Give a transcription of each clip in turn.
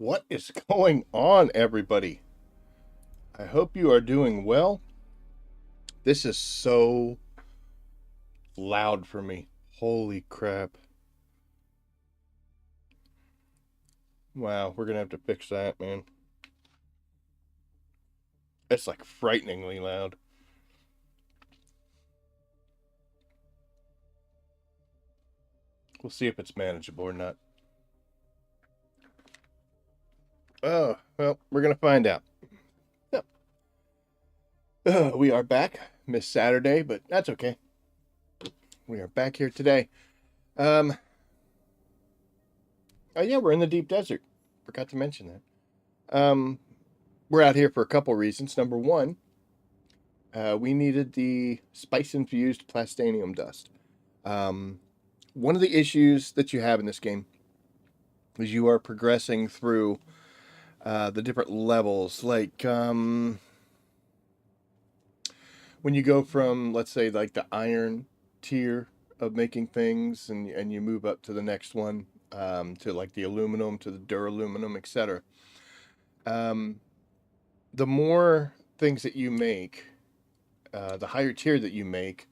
What is going on, everybody? I hope you are doing well. This is so loud for me. Holy crap. Wow, we're gonna have to fix that, man. It's like frighteningly loud. We'll see if it's manageable or not. Oh, well, we're gonna find out. Yep. We are back. Missed Saturday, but that's okay. We are back here today. Um, oh yeah, we're in the deep desert. Forgot to mention that. We're out here for a couple reasons. Number one, we needed the Spice Infused Plastanium Dust. Um, One of the issues that you have in this game is you are progressing through the different levels. Like when you go from, let's say, like the iron tier of making things, and you move up to the next one, to like the aluminum, to the duraluminum, etc. Um, the more things that you make, the higher tier that you make,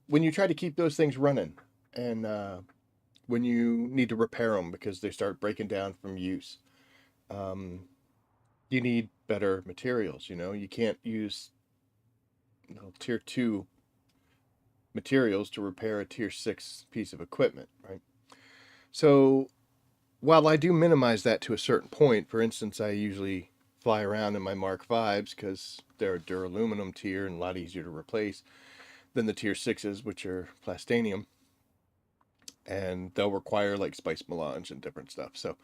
when you try to keep those things running, and when you need to repair them because they start breaking down from use, um, you need better materials. You can't use tier 2 materials to repair a tier 6 piece of equipment, right? So while I do minimize that to a certain point, for instance, I usually fly around in my Mark Fives because they're a duraluminum tier and a lot easier to replace than the tier 6s, which are plastanium, and they'll require like spice melange and different stuff. So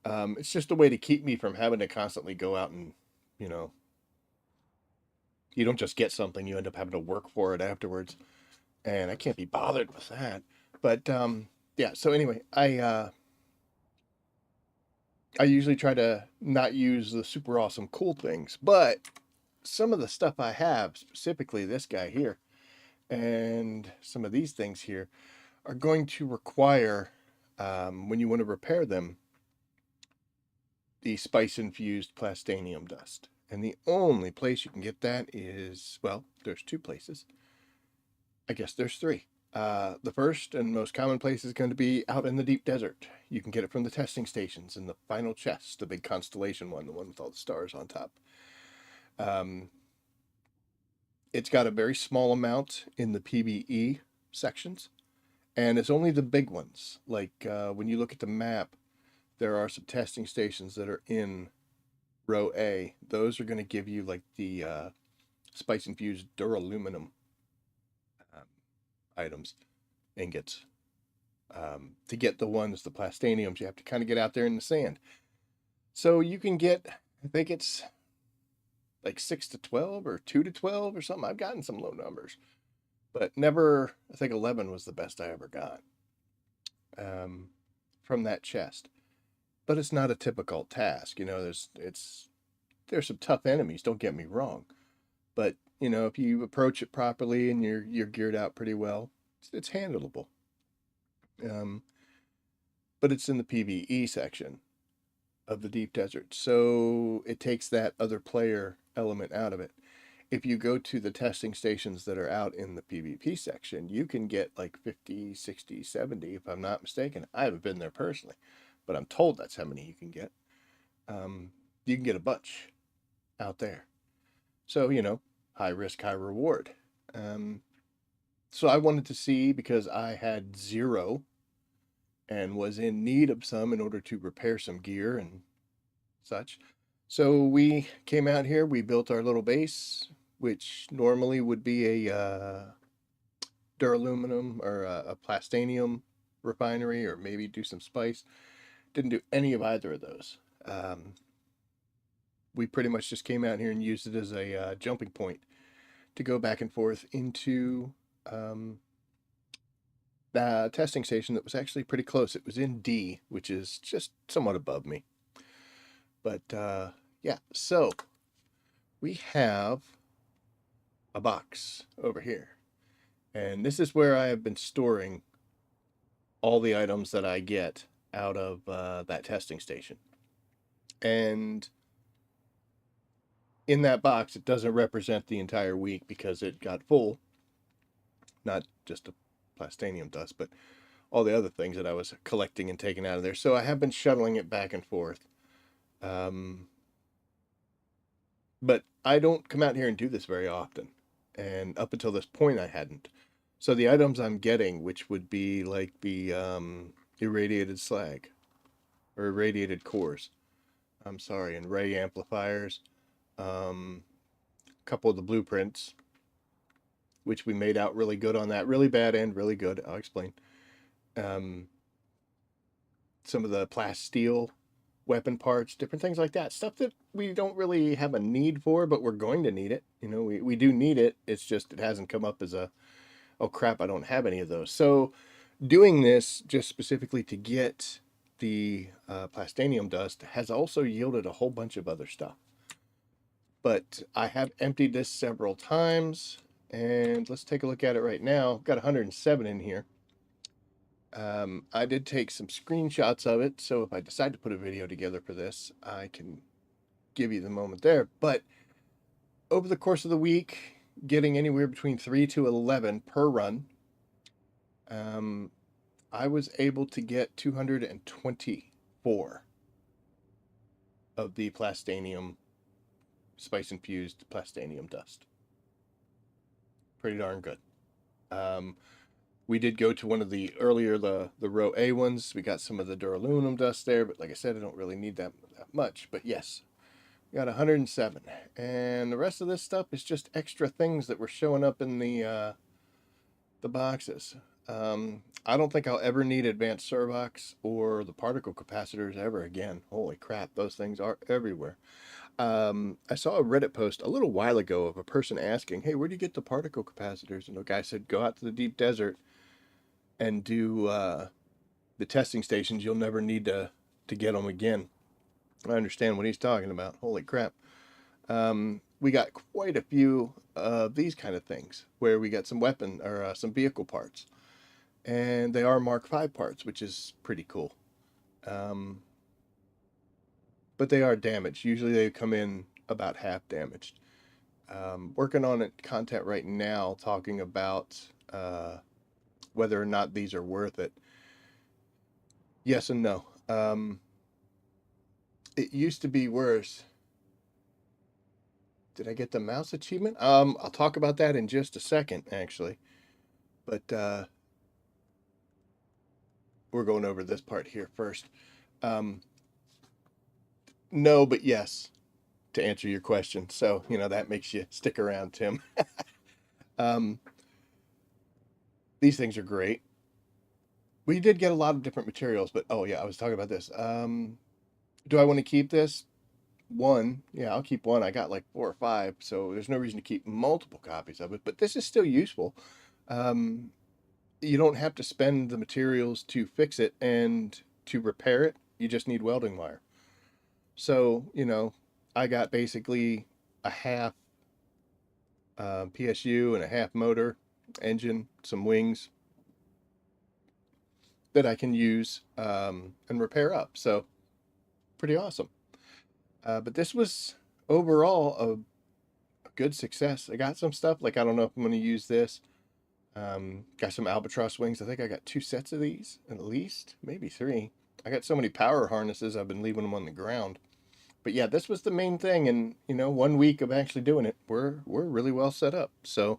it's just a way to keep me from having to constantly go out and, you know, you don't just get something, you end up having to work for it afterwards. And I can't be bothered with that. But yeah, so anyway, I usually try to not use the super awesome cool things, but some of the stuff I have, specifically this guy here, and some of these things here, are going to require, when you want to repair them, the spice infused plastanium dust. And the only place you can get that is, well, there's two places. I guess there's three. The first and most common place is going to be out in the deep desert. You can get it from the testing stations in the final chest, the big constellation one, the one with all the stars on top. Um, it's got a very small amount in the PvE sections, and it's only the big ones. Like when you look at the map, there are some testing stations that are in row A. Those are going to give you like the spice infused duraluminum um, items, ingots. To get the ones, the plastaniums, you have to kind of get out there in the sand. So you can get, I think it's like 6 to 12 or 2 to 12 or something. I've gotten some low numbers, but never, I think 11 was the best I ever got um, from that chest. But it's not a typical task. There's some tough enemies, don't get me wrong. But, if you approach it properly and you're geared out pretty well, it's handleable. Um, but it's in the PvE section of the deep desert. So it takes that other player element out of it. If you go to the testing stations that are out in the PvP section, you can get like 50, 60, 70, if I'm not mistaken. I haven't been there personally, but I'm told that's how many you can get. You can get a bunch out there. So, high risk, high reward. So I wanted to see, because I had zero and was in need of some in order to repair some gear and such. So we came out here, we built our little base, which normally would be a duraluminum or a plastanium refinery, or maybe do some spice. Didn't do any of either of those. We pretty much just came out here and used it as a jumping point to go back and forth into the testing station that was actually pretty close. It was in D, which is just somewhat above me. But yeah, so we have a box over here. And this is where I have been storing all the items that I get out of that testing station. And in that box, it doesn't represent the entire week because it got full. Not just a plastanium dust, but all the other things that I was collecting and taking out of there. So I have been shuttling it back and forth. But I don't come out here and do this very often. And up until this point, I hadn't. So the items I'm getting, which would be like the irradiated slag or irradiated cores, I'm sorry, and ray amplifiers, a couple of the blueprints, which we made out really good on that. Really bad and really good. I'll explain. Some of the plasteel weapon parts, different things like that. Stuff that we don't really have a need for, but we're going to need it. You know, we do need it. It's just it hasn't come up as a, oh crap, I don't have any of those. So doing this just specifically to get the plastanium dust has also yielded a whole bunch of other stuff. But I have emptied this several times, and let's take a look at it right now. Got 107 in here. I did take some screenshots of it, so if I decide to put a video together for this, I can give you the moment there. But over the course of the week, getting anywhere between 3 to 11 per run, I was able to get 224 of the plastanium, Spice Infused Plastanium Dust. Pretty darn good. We did go to one of the earlier, the row A ones. We got some of the duraluminum dust there, but like I said, I don't really need that much. But yes, we got 107. And the rest of this stuff is just extra things that were showing up in the boxes. I don't think I'll ever need advanced Servox or the particle capacitors ever again. Holy crap, those things are everywhere. I saw a Reddit post a little while ago of a person asking, hey, where do you get the particle capacitors? And the guy said, go out to the deep desert and do the testing stations. You'll never need to get them again. I understand what he's talking about. Holy crap. We got quite a few of these kind of things where we got some weapon or some vehicle parts. And they are Mark V parts, which is pretty cool. But they are damaged. Usually they come in about half damaged. Working on content right now talking about whether or not these are worth it. Yes and no. It used to be worse. Did I get the mouse achievement? I'll talk about that in just a second, actually. But we're going over this part here first. No, but yes, to answer your question. So, you know, that makes you stick around, Tim. These things are great. We did get a lot of different materials, but oh yeah, I was talking about this. Do I want to keep this? One, yeah, I'll keep one. I got like 4 or 5, so there's no reason to keep multiple copies of it, but this is still useful. You don't have to spend the materials to fix it and to repair it. You just need welding wire. So, you know, I got basically a half PSU and a half motor, engine, some wings that I can use and repair up. So pretty awesome. But this was overall a good success. I got some stuff like, I don't know if I'm going to use this. Got some albatross wings. I think I got 2 sets of these at least, maybe 3. I got so many power harnesses, I've been leaving them on the ground. But yeah, this was the main thing. And you know, 1 week of actually doing it, we're really well set up. So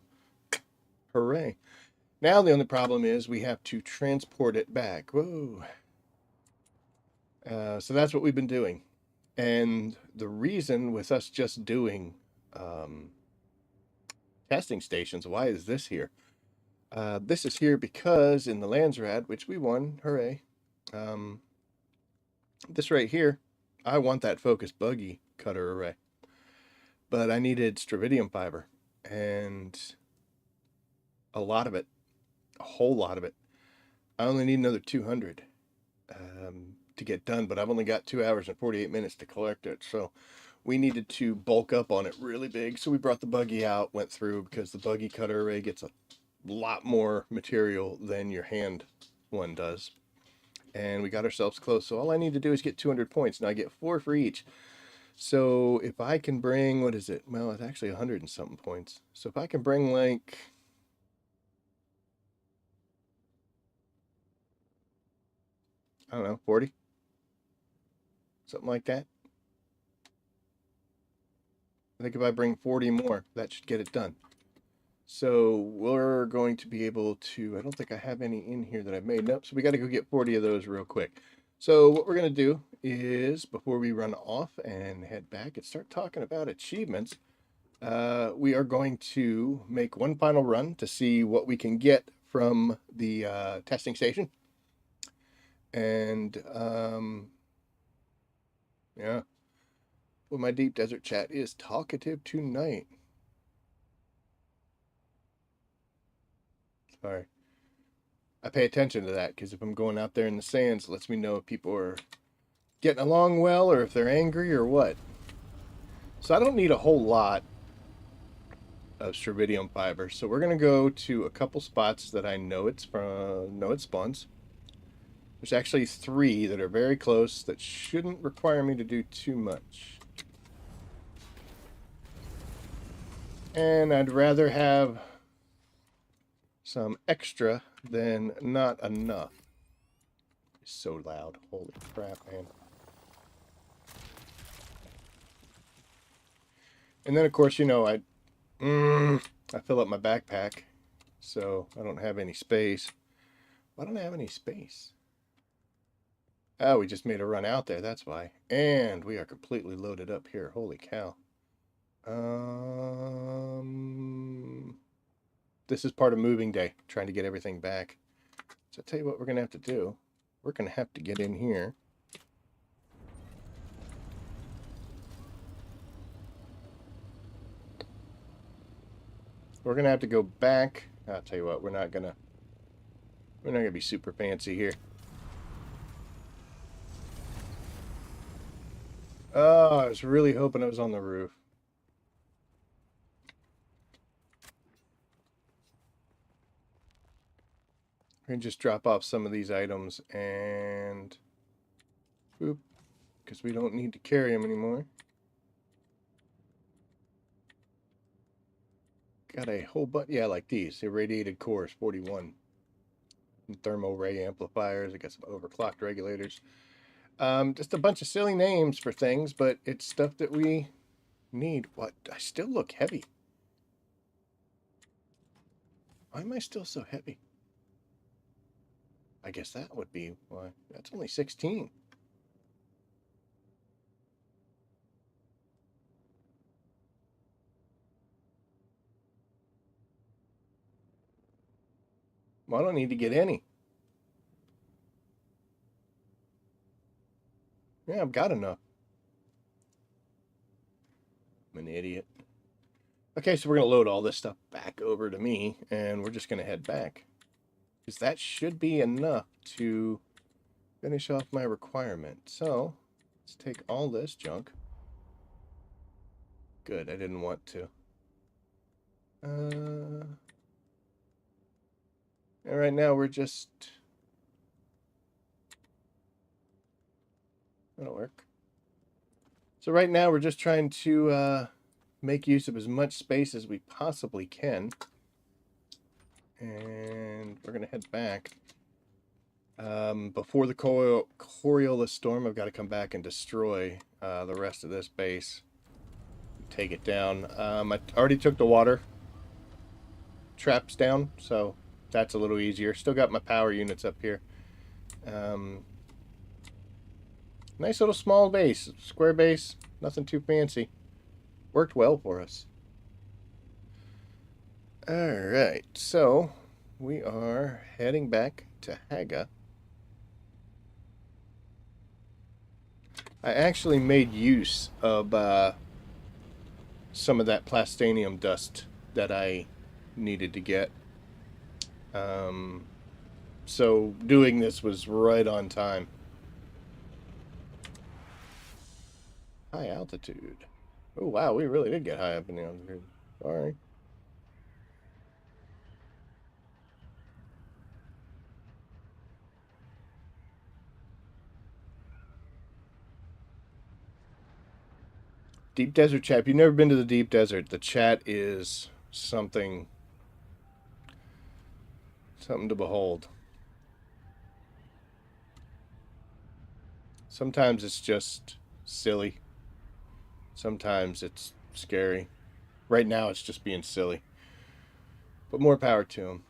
hooray. Now the only problem is we have to transport it back. Whoa. So that's what we've been doing. And the reason with us just doing testing stations, why is this here? This is here because in the Landsrad, which we won, hooray, this right here, I want that focus buggy cutter array. But I needed stravidium fiber, and a lot of it, a whole lot of it. I only need another 200 to get done, but I've only got 2 hours and 48 minutes to collect it. So we needed to bulk up on it really big. So we brought the buggy out, went through, because the buggy cutter array gets a lot more material than your hand one does. And we got ourselves close. So all I need to do is get 200 points. Now I get 4 for each. So if I can bring, what is it? Well, it's actually 100 and something points. So if I can bring like, I don't know, 40? Something like that. I think if I bring 40 more, that should get it done. So we're going to be able to, I don't think I have any in here that I've made. Nope, so we got to go get 40 of those real quick. So what we're going to do is, before we run off and head back and start talking about achievements, we are going to make one final run to see what we can get from the testing station. And yeah, well, my deep desert chat is talkative tonight. Sorry. I pay attention to that because if I'm going out there in the sands, it lets me know if people are getting along well or if they're angry or what. So I don't need a whole lot of strontium fiber. So we're going to go to a couple spots that I know it spawns. There's actually 3 that are very close that shouldn't require me to do too much. And I'd rather have some extra than not enough. It's so loud. Holy crap, man. And then, of course, you know, I fill up my backpack, so I don't have any space. Why don't I have any space? Oh, we just made a run out there, that's why. And we are completely loaded up here. Holy cow. This is part of moving day, trying to get everything back. So I'll tell you what we're going to have to do. We're going to have to get in here. We're going to have to go back. I'll tell you what, we're not going to be super fancy here. Oh, I was really hoping it was on the roof. We can just drop off some of these items and boop, because we don't need to carry them anymore. Got a whole bunch, yeah, like these irradiated cores, 41. And thermal ray amplifiers. I got some overclocked regulators. Just a bunch of silly names for things, but it's stuff that we need. What? I still look heavy. Why am I still so heavy? I guess that would be why. That's only 16. Well, I don't need to get any. Yeah, I've got enough. I'm an idiot. Okay, so we're going to load all this stuff back over to me, and we're just going to head back. Because that should be enough to finish off my requirement. So, let's take all this junk. Good, I didn't want to. And right now we're just... That'll work. So right now we're just trying to make use of as much space as we possibly can. And we're going to head back. Before the Coriolis Storm, I've got to come back and destroy the rest of this base. Take it down. I already took the water traps down, so that's a little easier. Still got my power units up here. Nice little small base. Square base. Nothing too fancy. Worked well for us. Alright, so we are heading back to Haga. I actually made use of some of that plastanium dust that I needed to get. So doing this was right on time. High altitude. Oh wow, we really did get high up in the altitude. Sorry. Deep desert chat. If you've never been to the deep desert, the chat is something to behold. Sometimes it's just silly. Sometimes it's scary. Right now it's just being silly. But more power to them.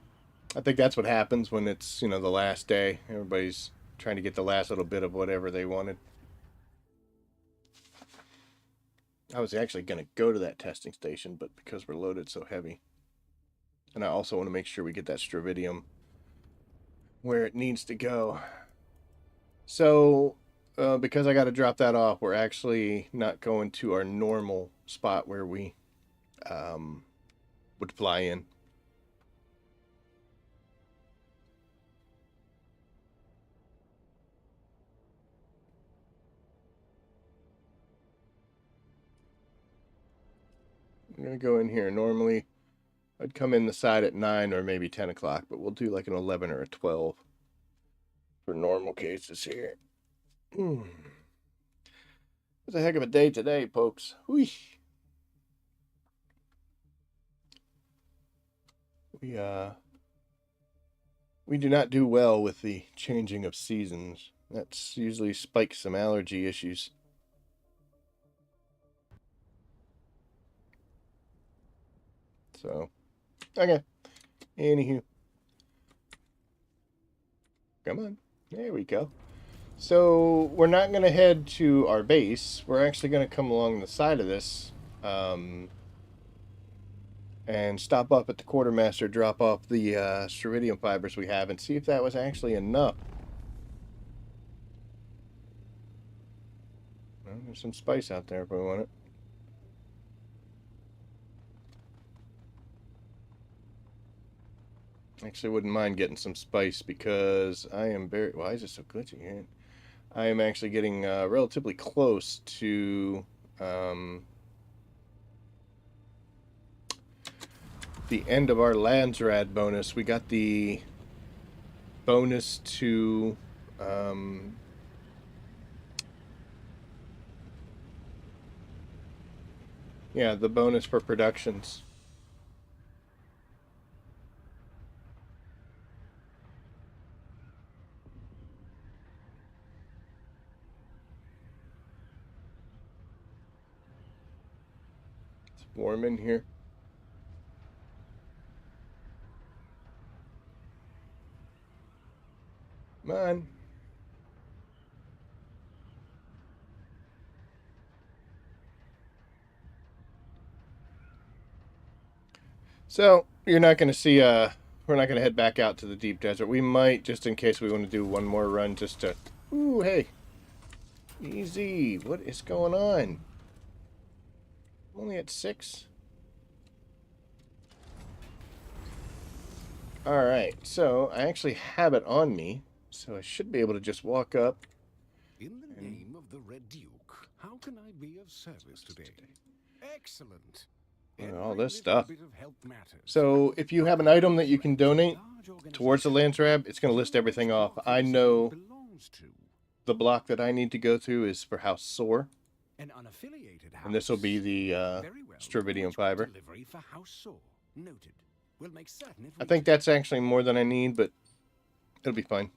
I think that's what happens when it's, the last day. Everybody's trying to get the last little bit of whatever they wanted. I was actually going to go to that testing station, but because we're loaded so heavy. And I also want to make sure we get that Stravidium where it needs to go. So, because I got to drop that off, we're actually not going to our normal spot where we would fly in. I'm going to go in here. Normally, I'd come in the side at 9 or maybe 10 o'clock, but we'll do like an 11 or a 12 for normal cases here. It's a heck of a day today, folks. Whee. We do not do well with the changing of seasons. That's usually spikes some allergy issues. So, okay. Anywho. Come on. There we go. So, we're not going to head to our base. We're actually going to come along the side of this. And stop up at the quartermaster, drop off the Stravidium fibers we have, and see if that was actually enough. Well, there's some spice out there if we want it. Actually, wouldn't mind getting some spice because I am very... Why is it so glitchy here? I am actually getting relatively close to the end of our Landsrad bonus. We got the bonus to yeah, the bonus for productions. It's warm in here. Come on. So, you're not going to see, we're not going to head back out to the deep desert. We might, just in case we want to do one more run, just to... Ooh, hey. Easy. What is going on? I'm only at 6. Alright, so I actually have it on me, so I should be able to just walk up. In the name of the Red Duke, how can I be of service today? Excellent. All this stuff. So if you have an item that you can donate towards the Landsrab, it's going to list everything off. I know the block that I need to go to is for House Sore. And this will be the Stravidium fiber. I think that's actually more than I need, but it'll be fine.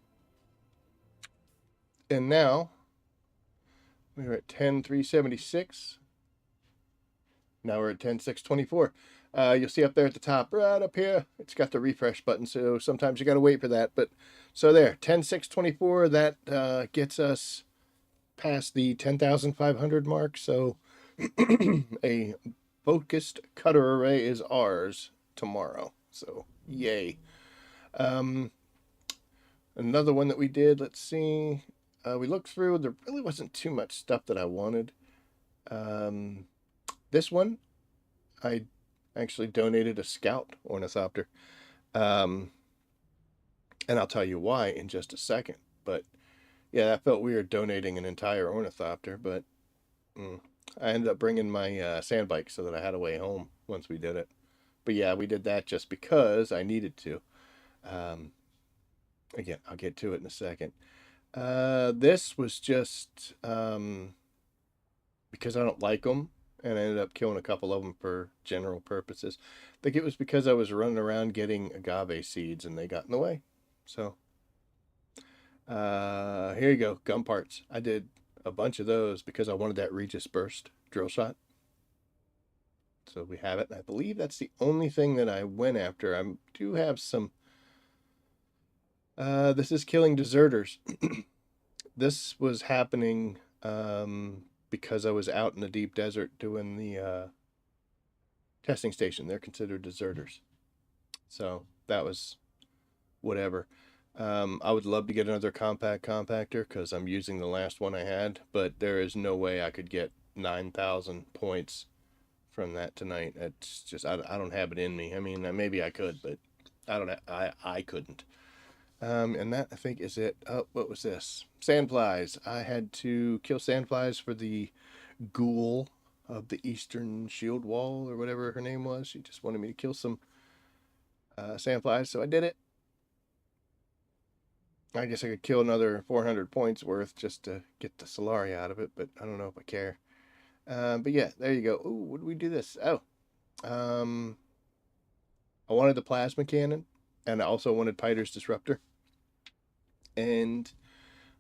And now we're at 10,376. Now we're at 10,624. You'll see up there at the top, right up here, it's got the refresh button, so sometimes you got to wait for that. But so there, 10,624, that gets us past the 10,500 mark. So a focused cutter array is ours tomorrow. So yay. Another one that we did, let's see. We looked through, there really wasn't too much stuff that I wanted. This one, I actually donated a Scout Ornithopter. And I'll tell you why in just a second. But yeah, that felt weird donating an entire Ornithopter. But I ended up bringing my sand bike so that I had a way home once we did it. But yeah, we did that just because I needed to. Again, I'll get to it in a second. This was just because I don't like them. and I ended up killing a couple of them for general purposes. I think it was because I was running around getting agave seeds and they got in the way. So, here you go, gun parts. I did a bunch of those because I wanted that Regis Burst drill shot. So we have it. I believe that's the only thing that I went after. I do have some. This is killing deserters. This was happening because I was out in the deep desert doing the testing station. They're considered deserters. So that was whatever. I would love to get another compact compactor because I'm using the last one I had, but there is no way I could get 9,000 points from that tonight. It's just I don't have it in me. I mean, maybe I could, but I don't. I couldn't. And that I think is it. Oh, what was this? Sandflies. I had to kill sandflies for the ghoul of the Eastern Shield Wall or whatever her name was. She just wanted me to kill some sandflies, so I did it. I guess I could kill another 400 points worth just to get the Solari out of it, but I don't know if I care. But yeah, there you go. Ooh, what did we do this? Oh, I wanted the plasma cannon, and I also wanted Piter's Disruptor. And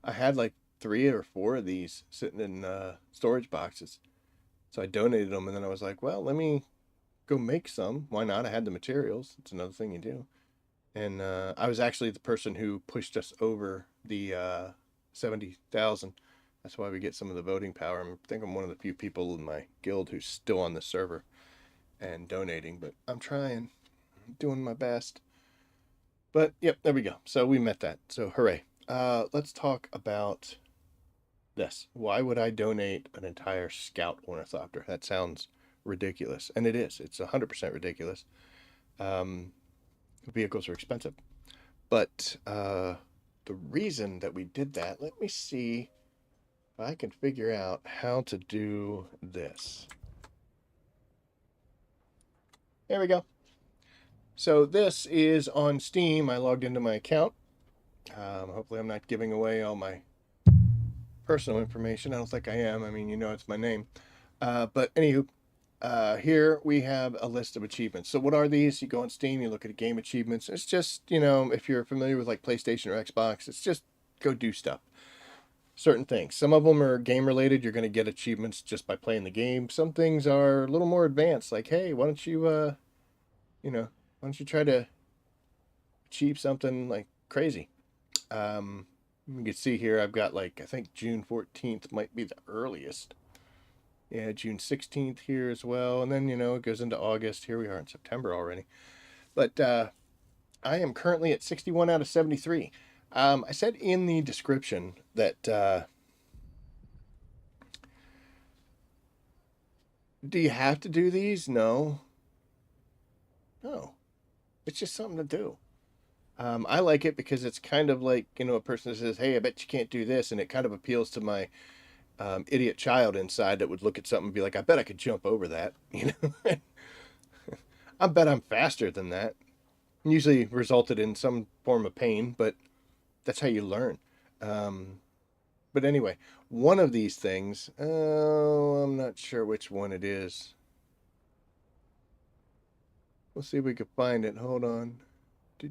I had like 3 or 4 of these sitting in storage boxes. So I donated them, and then I was like, well, let me go make some. Why not? I had the materials. It's another thing you do. And I was actually the person who pushed us over the 70,000. That's why we get some of the voting power. I think I'm one of the few people in my guild who's still on the server and donating, but I'm trying, I'm doing my best. But yep, there we go. So we met that. So hooray. Let's talk about this. Why would I donate an entire scout ornithopter? That sounds ridiculous, and it is. It's 100% ridiculous. Um, Vehicles are expensive. But the reason that we did that, let me see if I can figure out how to do this. There we go. So this is on Steam. I logged into my account. Hopefully I'm not giving away all my personal information. I don't think I am. I mean, you know, it's my name. But anywho, here we have a list of achievements. So what are these? You go on Steam, you look at game achievements. It's just, you know, if you're familiar with like PlayStation or Xbox, it's just go do stuff. Certain things. Some of them are game related. You're going to get achievements just by playing the game. Some things are a little more advanced. Like, hey, why don't you, you know, why don't you try to achieve something like crazy? You can see here I've got like, I think June 14th might be the earliest. Yeah, June 16th here as well. And then, you know, it goes into August. Here we are in September already. But I am currently at 61 out of 73. I said in the description that do you have to do these? No. No. It's just something to do. I like it because it's kind of like, you know, a person says, hey, I bet you can't do this. And it kind of appeals to my idiot child inside that would look at something and be like, I bet I could jump over that. You know, I bet I'm faster than that. Usually resulted in some form of pain, but that's how you learn. But anyway, one of these things, oh, I'm not sure which one it is. We'll see if we can find it. Hold on. There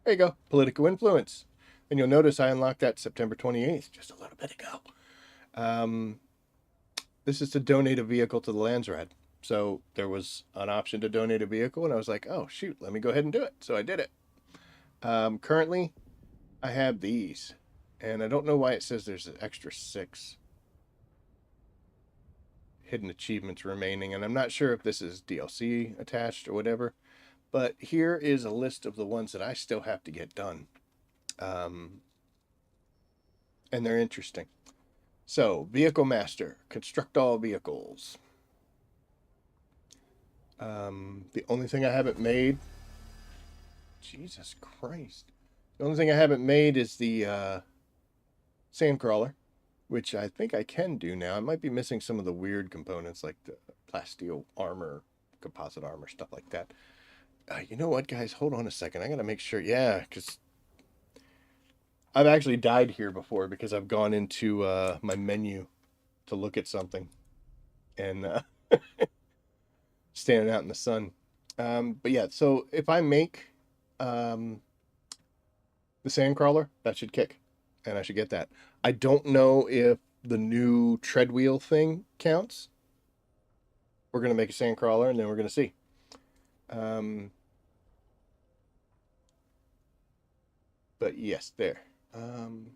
you go. Political influence. And you'll notice I unlocked that September 28th, just a little bit ago. This is to donate a vehicle to the Landsrad. So there was an option to donate a vehicle, and I was like, oh, shoot, let me go ahead and do it. So I did it. Currently, I have these, and I don't know why it says there's an extra 6 hidden achievements remaining, and I'm not sure if this is DLC attached or whatever, but here is a list of the ones that I still have to get done. And they're interesting. So, Vehicle Master, construct all vehicles. The only thing I haven't made, Jesus Christ. The only thing I haven't made is the Sandcrawler, which I think I can do now. I might be missing some of the weird components like the plasteel armor, composite armor, stuff like that. You know what, guys? Hold on a second. I gotta make sure. Yeah, because I've actually died here before because I've gone into my menu to look at something. and standing out in the sun. But yeah, so if I make um, the sandcrawler, that should kick, and I should get that. I don't know if the new tread wheel thing counts. We're gonna make a sandcrawler, and then we're gonna see. Um, but yes, there. Let's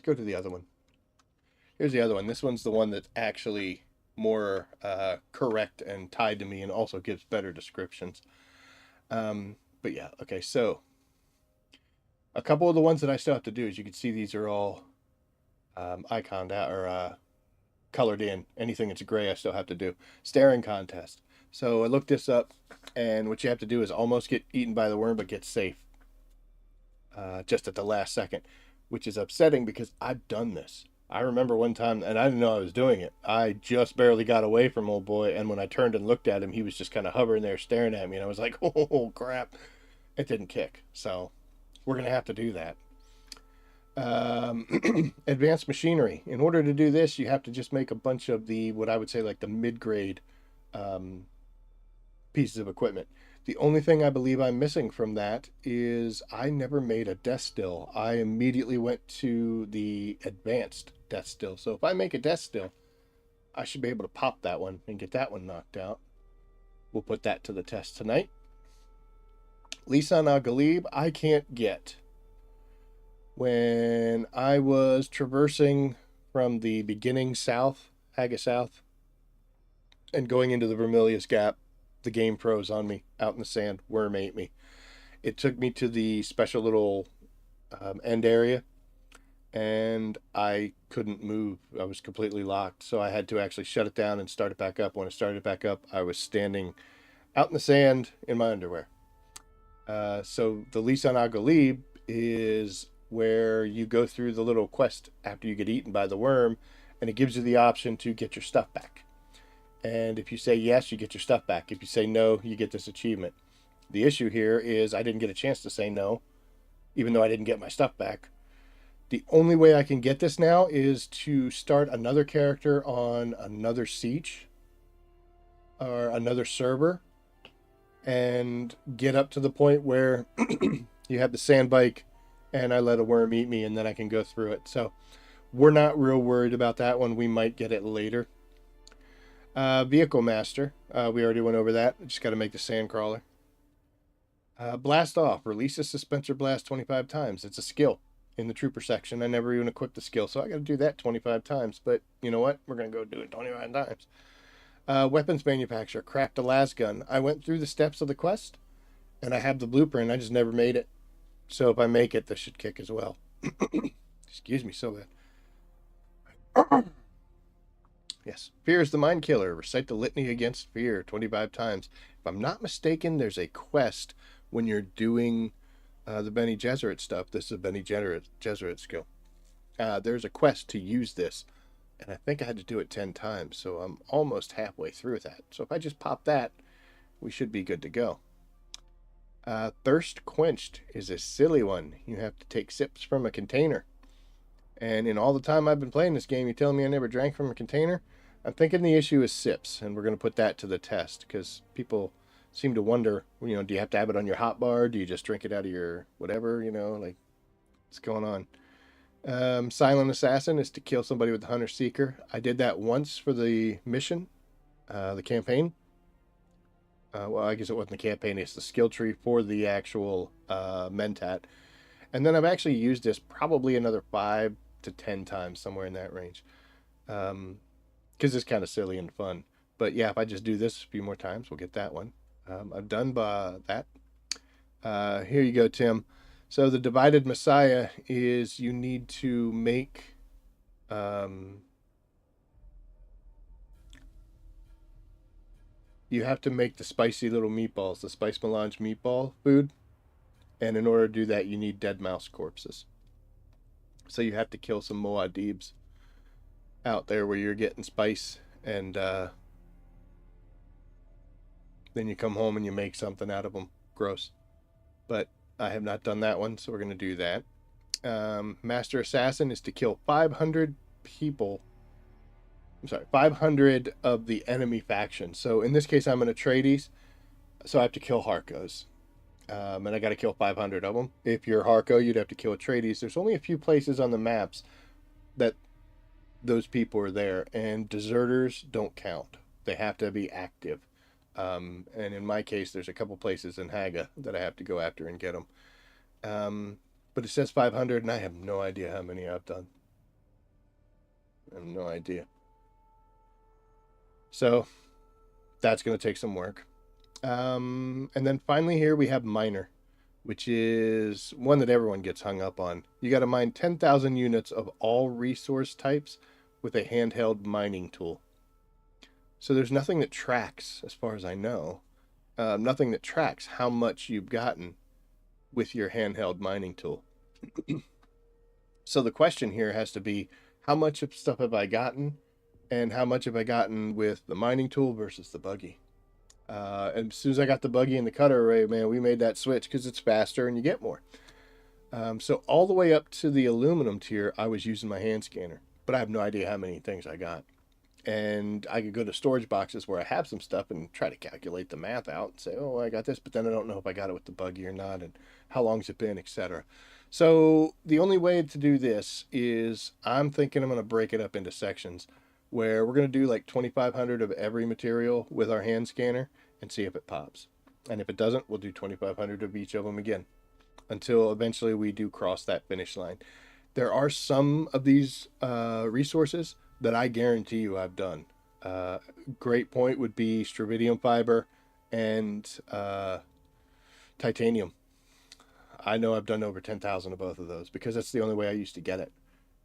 go to the other one. Here's the other one. This one's the one that's actually more correct and tied to me, and also gives better descriptions. But yeah, okay. So a couple of the ones that I still have to do, as you can see, these are all iconed out or colored in. Anything that's gray, I still have to do. Staring contest. So I looked this up, and what you have to do is almost get eaten by the worm, but get safe just at the last second, which is upsetting because I've done this. I remember one time, and I didn't know I was doing it. I just barely got away from old boy, and when I turned and looked at him, he was just kind of hovering there staring at me, and I was like, oh, crap. It didn't kick. So we're going to have to do that. Advanced machinery. In order to do this, you have to just make a bunch of the, what I would say, like the mid-grade pieces of equipment. The only thing I believe I'm missing from that is I never made a death still. I immediately went to the advanced death still. So if I make a death still, I should be able to pop that one and get that one knocked out. We'll put that to the test tonight. Lisan al Galib, I can't get. When I was traversing from the beginning south, Haga South, and going into the Vermilius Gap, the game froze on me out in the sand. Worm ate me. It took me to the special little end area, and I couldn't move. I was completely locked, so I had to actually shut it down and start it back up. When I started it back up, I was standing out in the sand in my underwear. So the Lisan al Galib is where you go through the little quest after you get eaten by the worm, and it gives you the option to get your stuff back. And if you say yes, you get your stuff back. If you say no, you get this achievement. The issue here is I didn't get a chance to say no, even though I didn't get my stuff back. The only way I can get this now is to start another character on another siege or another server and get up to the point where you have the sand bike and I let a worm eat me, and then I can go through it. So we're not real worried about that one. We might get it later. Vehicle Master. We already went over that. Just got to make the sand crawler. Blast Off. Release a Suspensor Blast 25 times. It's a skill in the Trooper section. I never even equipped the skill, so I got to do that 25 times. But you know what? We're going to go do it 25 times. Weapons Manufacturer. Craft a las gun. I went through the steps of the quest, and I have the blueprint. I just never made it. So if I make it, this should kick as well. Excuse me, so bad. Yes. Fear is the Mind Killer. Recite the litany against fear 25 times. If I'm not mistaken, there's a quest when you're doing the Bene Gesserit stuff. This is a Bene Gesserit skill. There's a quest to use this, and I think I had to do it 10 times, so I'm almost halfway through that. So if I just pop that, we should be good to go. Thirst Quenched is a silly one. You have to take sips from a container. And in all the time I've been playing this game, you're telling me I never drank from a container? I'm thinking the issue is sips, and we're going to put that to the test, because people seem to wonder, do you have to have it on your hot bar? Do you just drink it out of your whatever, like, what's going on? Silent Assassin is to kill somebody with the Hunter Seeker. I did that once for the mission, the campaign. Well, I guess it wasn't the campaign, it's the skill tree for the actual Mentat. And then I've actually used this probably another 5 to 10 times, somewhere in that range. Because it's kind of silly and fun. But yeah, if I just do this a few more times, we'll get that one. I'm done by that. Here you go, Tim. So the Divided Messiah is you need to make... you have to make the spicy little meatballs, the spice melange meatball food. And in order to do that, you need dead mouse corpses. So you have to kill some Moadibs out there where you're getting spice, and then you come home and you make something out of them. Gross. but I have not done that one, so we're going to do that. Master Assassin is to kill 500 people. I'm sorry, 500 of the enemy faction. So in this case, I'm an Atreides, so I have to kill Harkos. And I got to kill 500 of them. If you're Harko, you'd have to kill Atreides. There's only a few places on the maps that those people are there, and deserters don't count. They have to be active. And in my case, there's a couple places in Haga that I have to go after and get them. But it says 500, and I have no idea how many I've done. I have no idea. So that's going to take some work. And then finally here we have Miner, which is one that everyone gets hung up on. You got to mine 10,000 units of all resource types with a handheld mining tool. So there's nothing that tracks, as far as I know, nothing that tracks how much you've gotten with your handheld mining tool. So the question here has to be, how much of stuff have I gotten, and how much have I gotten with the mining tool versus the buggy? And as soon as I got the buggy and the cutter array, man, we made that switch because it's faster and you get more. So all the way up to the aluminum tier, I was using my hand scanner, but I have no idea how many things I got. And I could go to storage boxes where I have some stuff and try to calculate the math out and say, oh, I got this, but then I don't know if I got it with the buggy or not, and how long's it been, etc. So the only way to do this is I'm thinking I'm going to break it up into sections where we're going to do like 2,500 of every material with our hand scanner and see if it pops. And if it doesn't, we'll do 2,500 of each of them again until eventually we do cross that finish line. There are some of these resources that I guarantee you I've done. Great point would be stravidium fiber and titanium. I know I've done over 10,000 of both of those because that's the only way I used to get it.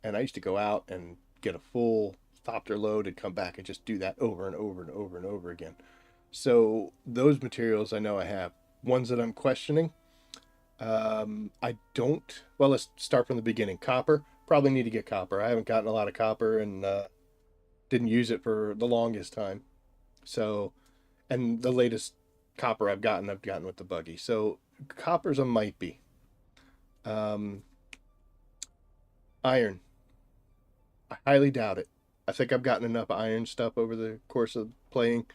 And I used to go out and get a full thopter load and come back and just do that over and over and over and over again. So those materials I know I have. Ones that I'm questioning, I don't. Well, let's start from the beginning. Copper, probably need to get copper. I haven't gotten a lot of copper and didn't use it for the longest time. So, and the latest copper I've gotten with the buggy. So copper's a might be. Iron, I highly doubt it. I think I've gotten enough iron stuff over the course of playing,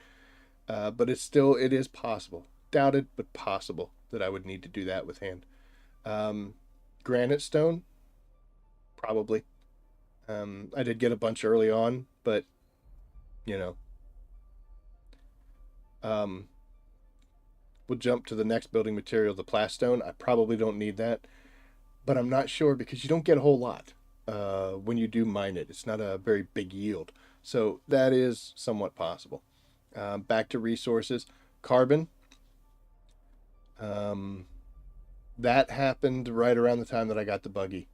but it is possible. Doubted, but possible that I would need to do that with hand. Granite stone, probably. I did get a bunch early on, but you know, we'll jump to the next building material, the plastone. I probably don't need that, but I'm not sure because you don't get a whole lot when you do mine it. It's not a very big yield, so that is somewhat possible. Back to resources, carbon. That happened right around the time that I got the buggy.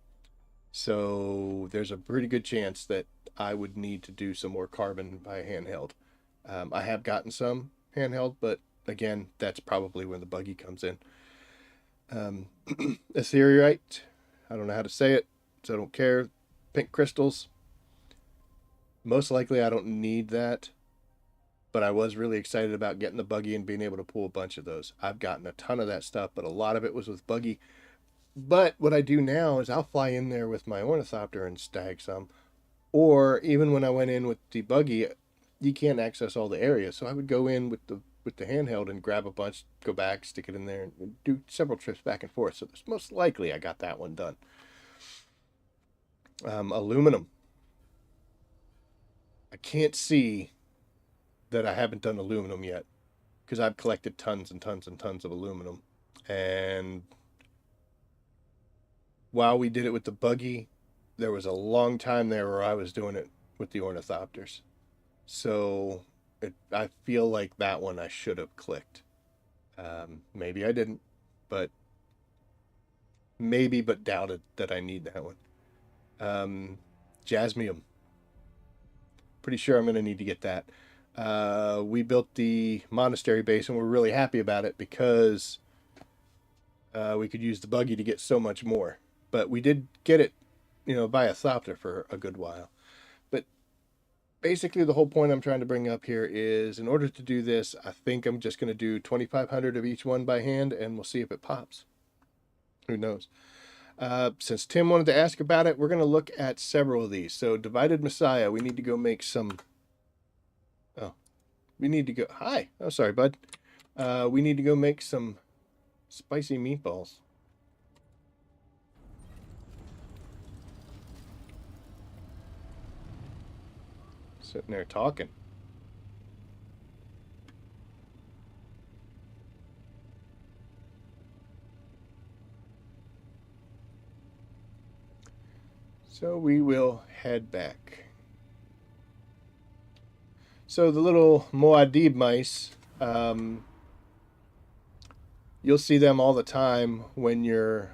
So there's a pretty good chance that I would need to do some more carbon by handheld. I have gotten some handheld, but again, that's probably when the buggy comes in. Ethereite, I don't know how to say it, so I don't care. Pink crystals, most likely I don't need that, but I was really excited about getting the buggy and being able to pull a bunch of those. I've gotten a ton of that stuff, but a lot of it was with buggy. But what I do now is I'll fly in there with my ornithopter and stag some. Or even when I went in with the buggy, you can't access all the areas. So I would go in with the handheld and grab a bunch, go back, stick it in there, and do several trips back and forth. So it's most likely I got that one done. Aluminum. I can't see that I haven't done aluminum yet because I've collected tons and tons and tons of aluminum. And while we did it with the buggy, there was a long time there where I was doing it with the ornithopters. So I feel like that one I should have clicked. Maybe I didn't, but doubted that I need that one. Jasmium. Pretty sure I'm going to need to get that. We built the monastery base and we're really happy about it because we could use the buggy to get so much more. But we did get it, by a thopter for a good while. But basically the whole point I'm trying to bring up here is in order to do this, I think I'm just going to do 2,500 of each one by hand and we'll see if it pops. Who knows? Since Tim wanted to ask about it, we're going to look at several of these. So, Divided Messiah, we need to go make some... Oh, we need to go... Hi. Oh, sorry, bud. We need to go make some spicy meatballs. Sitting there talking. So we will head back. So the little Moadib mice, you'll see them all the time when you're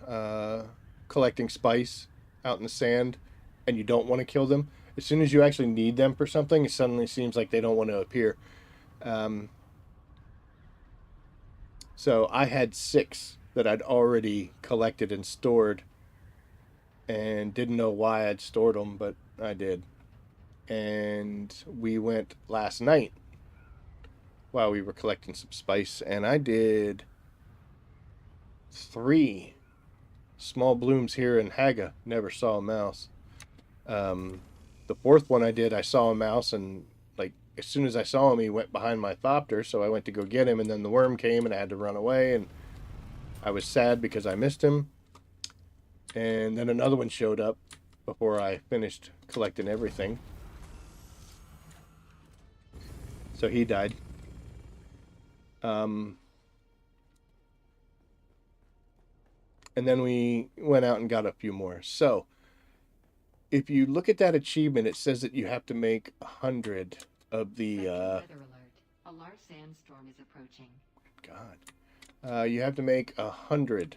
collecting spice out in the sand and you don't want to kill them. As soon as you actually need them for something, it suddenly seems like they don't want to appear. So I had 6 that I'd already collected and stored and didn't know why I'd stored them, but I did. And we went last night while we were collecting some spice, and I did 3 small blooms here in Haga. Never saw a mouse. The 4th one I did, I saw a mouse, and like as soon as I saw him, he went behind my thopter, so I went to go get him, and then the worm came, and I had to run away, and I was sad because I missed him. And then another one showed up before I finished collecting everything. So he died. And then we went out and got a few more. So if you look at that achievement, it says that you have to make 100 of the... Weather alert. A large sandstorm is approaching. God. You have to make 100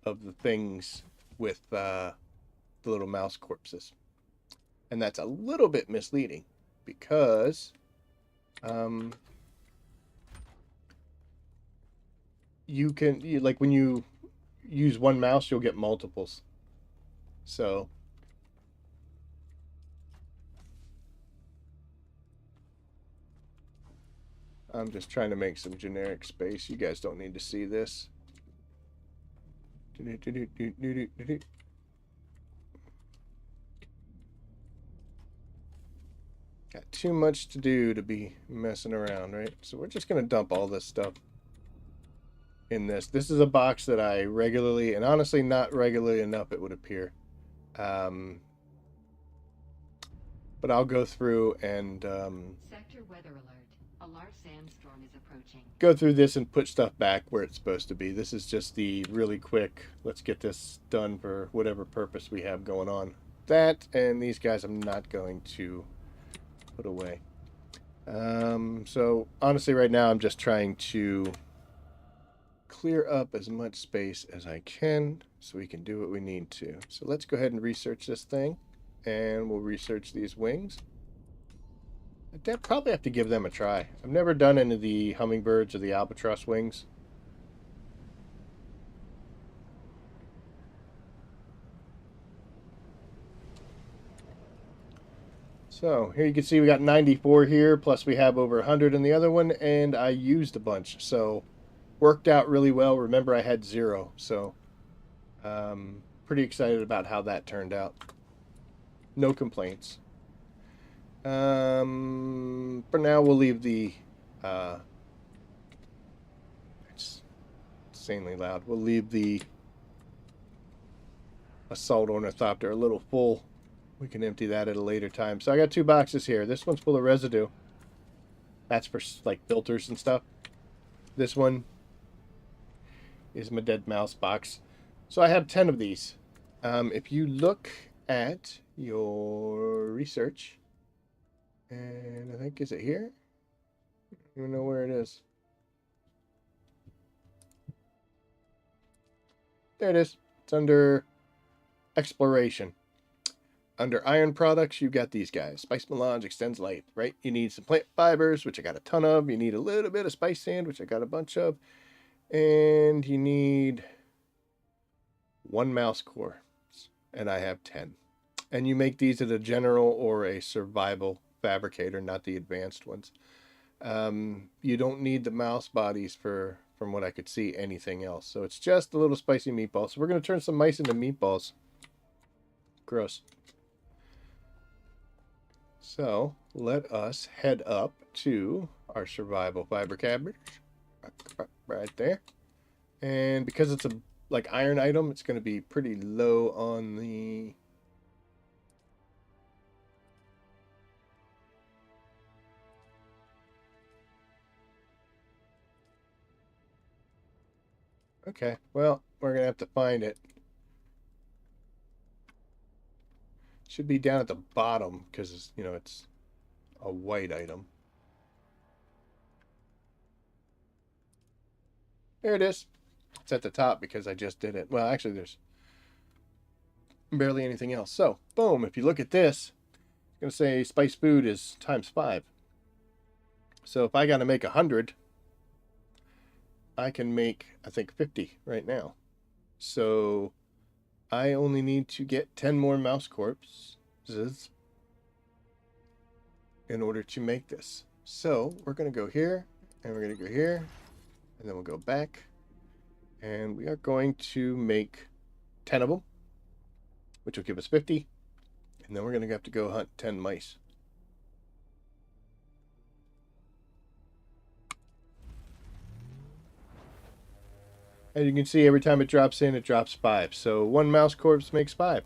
of the things with the little mouse corpses. And that's a little bit misleading because like when you use one mouse, you'll get multiples. So I'm just trying to make some generic space. You guys don't need to see this. Got too much to do to be messing around, right? So we're just going to dump all this stuff in this. This is a box that I regularly, and honestly not regularly enough it would appear. But I'll go through and... Sector weather alert. A large sandstorm is approaching. Go through this and put stuff back where it's supposed to be. This is just the really quick, let's get this done for whatever purpose we have going on. That and these guys I'm not going to put away. So honestly right now I'm just trying to clear up as much space as I can so we can do what we need to. So let's go ahead and research this thing, and we'll research these wings. I'd probably have to give them a try. I've never done any of the hummingbirds or the albatross wings. So here you can see we got 94 here, plus we have over 100 in the other one, and I used a bunch. So worked out really well. Remember, I had 0, so pretty excited about how that turned out. No complaints. For now, we'll leave the... it's insanely loud. We'll leave the assault ornithopter a little full. We can empty that at a later time. So I got 2 boxes here. This one's full of residue. That's for like filters and stuff. This one is my dead mouse box. So I have 10 of these. If you look at your research, and I think, is it here? I don't even know where it is. There it is. It's under exploration. Under iron products, you've got these guys. Spice melange extends life, right? You need some plant fibers, which I got a ton of. You need a little bit of spice sand, which I got a bunch of. And you need 1 mouse core. And I have 10. And you make these at a general or a survival fabricator, not the advanced ones. You don't need the mouse bodies for, from what I could see, anything else. So it's just a little spicy meatball. So we're going to turn some mice into meatballs. Gross. So let us head up to our survival fiber cabinet. Right there. And because it's a like iron item, it's going to be pretty low on the... Okay, well, we're going to have to find it. Should be down at the bottom because, you know, it's a white item. There it is. It's at the top because I just did it. Well, actually, there's barely anything else. So, boom, if you look at this, it's going to say spice food is times 5. So if I got to make 100, I can make, I think, 50 right now. So I only need to get 10 more mouse corpses in order to make this. So we're going to go here, and we're going to go here, and then we'll go back. And we are going to make 10 of them, which will give us 50. And then we're going to have to go hunt 10 mice. As you can see, every time it drops in, it drops 5. So 1 mouse corpse makes 5.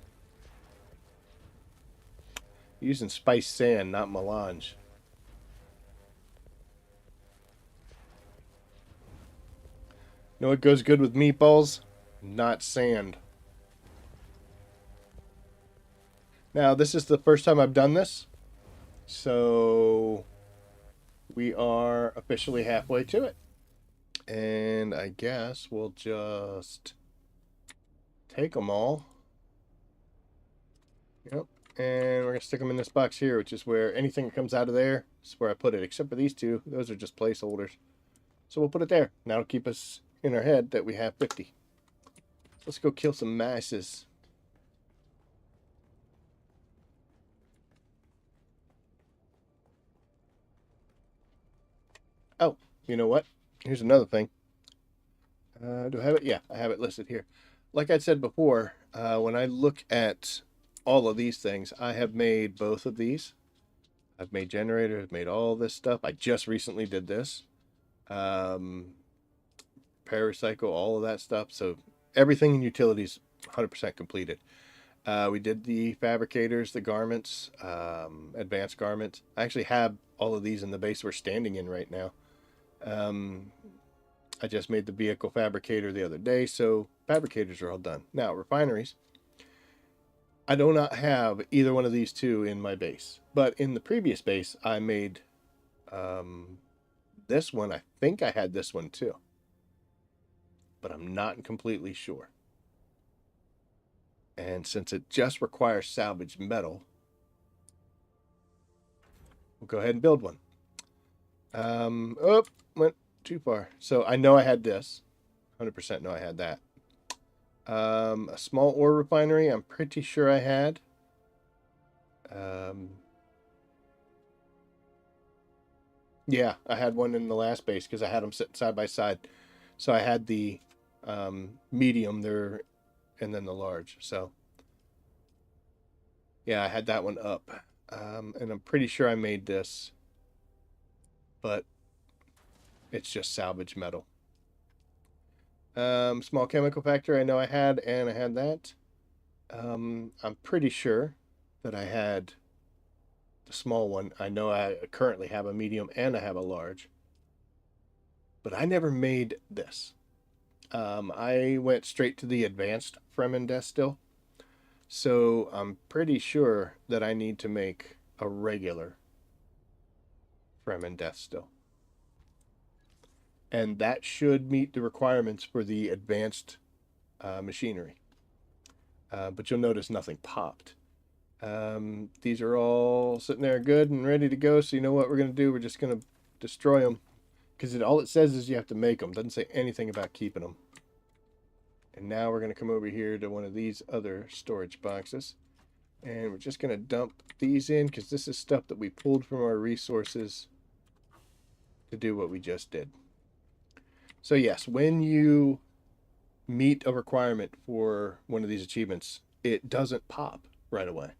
Using spice sand, not melange. Know what goes good with meatballs? Not sand. Now, this is the first time I've done this. So we are officially halfway to it. And I guess we'll just take them all. Yep. And we're going to stick them in this box here, which is where anything that comes out of there is where I put it, except for these two. Those are just placeholders. So we'll put it there. Now it'll keep us in our head that we have 50. Let's go kill some mices. Oh, you know what? Here's another thing. Do I have it? Yeah, I have it listed here. Like I said before, when I look at all of these things, I have made both of these. I've made generators, made all this stuff. I just recently did this. Paracycle, all of that stuff. So everything in utilities 100% completed. We did the fabricators, the garments, advanced garments. I actually have all of these in the base we're standing in right now. I just made the vehicle fabricator the other day, so fabricators are all done. Now, refineries. I do not have either one of these two in my base. But in the previous base, I made this one. I think I had this one too. But I'm not completely sure. And since it just requires salvaged metal, we'll go ahead and build one. Oh, went too far. So I know I had this. 100% know I had that. A small ore refinery, I'm pretty sure I had. Yeah, I had one in the last base because I had them sitting side by side. So I had the medium there and then the large. So yeah, I had that one up. And I'm pretty sure I made this, but it's just salvage metal. Small chemical factory I know I had, and I had that. I'm pretty sure that I had the small one. I know I currently have a medium and I have a large. But I never made this. I went straight to the advanced Fremen Dust still. So I'm pretty sure that I need to make a regular Fremen Dust still. And that should meet the requirements for the advanced machinery. But you'll notice nothing popped. These are all sitting there good and ready to go. So you know what we're going to do? We're just going to destroy them. Because all it says is you have to make them. It doesn't say anything about keeping them. And now we're going to come over here to one of these other storage boxes. And we're just going to dump these in because this is stuff that we pulled from our resources to do what we just did. So yes, when you meet a requirement for one of these achievements, it doesn't pop right away.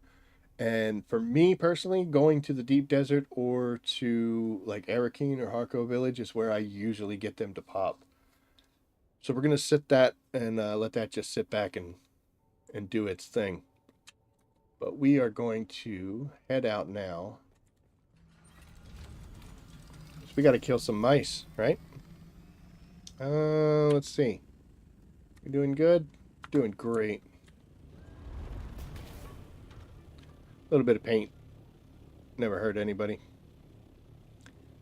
And for me personally, going to the deep desert or to like Arakeen or Harco Village is where I usually get them to pop. So we're going to sit that and let that just sit back and do its thing. But we are going to head out now. So we got to kill some mice, right? Let's see. You doing good? Doing great. A little bit of paint. Never hurt anybody.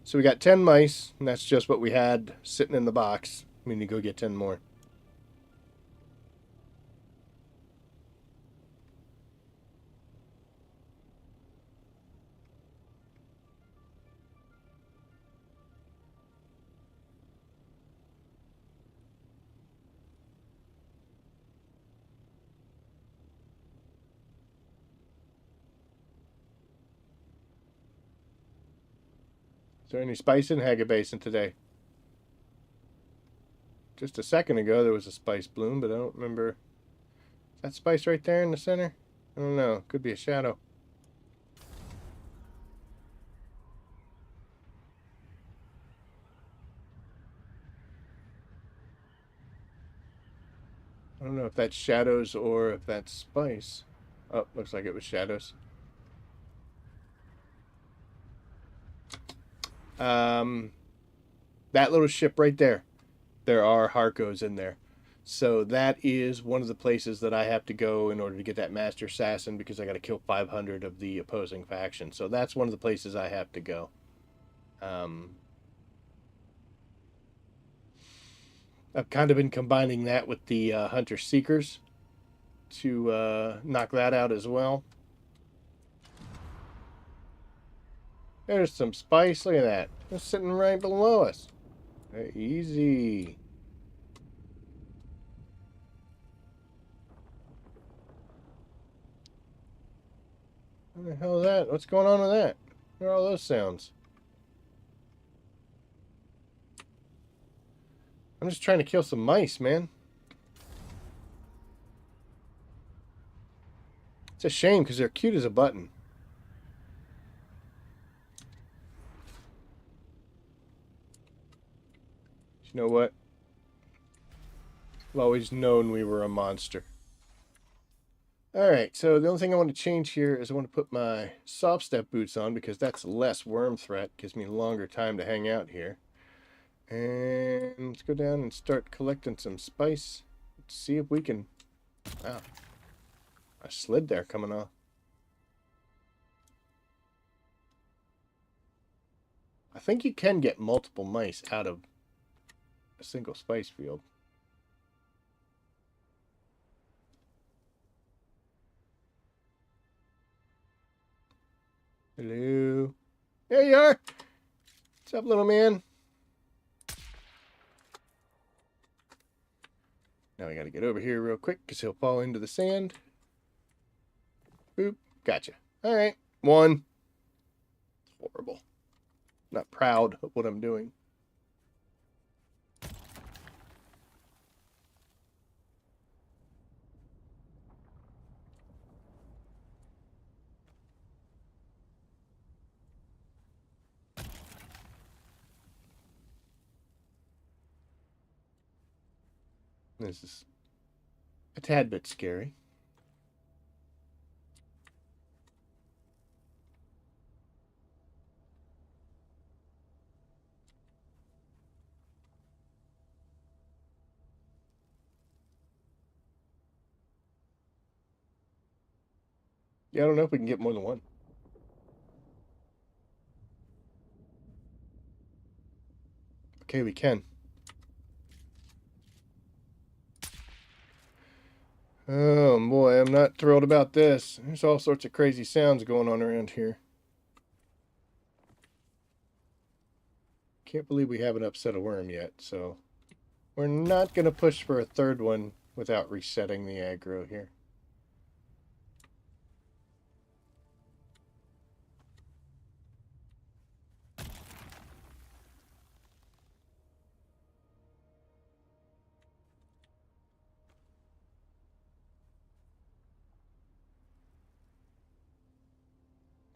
So we got 10 mice, and that's just what we had sitting in the box. We need to go get 10 more. Is there any spice in Hagabasin today? Just a second ago there was a spice bloom, but I don't remember. Is that spice right there in the center? I don't know. Could be a shadow. I don't know if that's shadows or if that's spice. Oh, looks like it was shadows. That little ship right there. There are Harkos in there. So that is one of the places that I have to go in order to get that Master Assassin because I got to kill 500 of the opposing faction. So that's one of the places I have to go. I've kind of been combining that with the Hunter Seekers to knock that out as well. There's some spice. Look at that. It's sitting right below us. Easy. What the hell is that? What's going on with that? What are all those sounds? I'm just trying to kill some mice, man. It's a shame because they're cute as a button. You know what? I've always known we were a monster. Alright, so the only thing I want to change here is I want to put my soft step boots on because that's less worm threat. Gives me longer time to hang out here. And let's go down and start collecting some spice. Let's see if we can... Wow. I slid there coming off. I think you can get multiple mice out of a single spice field. Hello. There you are. What's up, little man? Now we got to get over here real quick because he'll fall into the sand. Boop. Gotcha. All right. One. Horrible. Not proud of what I'm doing. This is a tad bit scary. Yeah, I don't know if we can get more than one. Okay, we can. Oh boy, I'm not thrilled about this. There's all sorts of crazy sounds going on around here. Can't believe we haven't upset a worm yet, so we're not going to push for a third one without resetting the aggro here.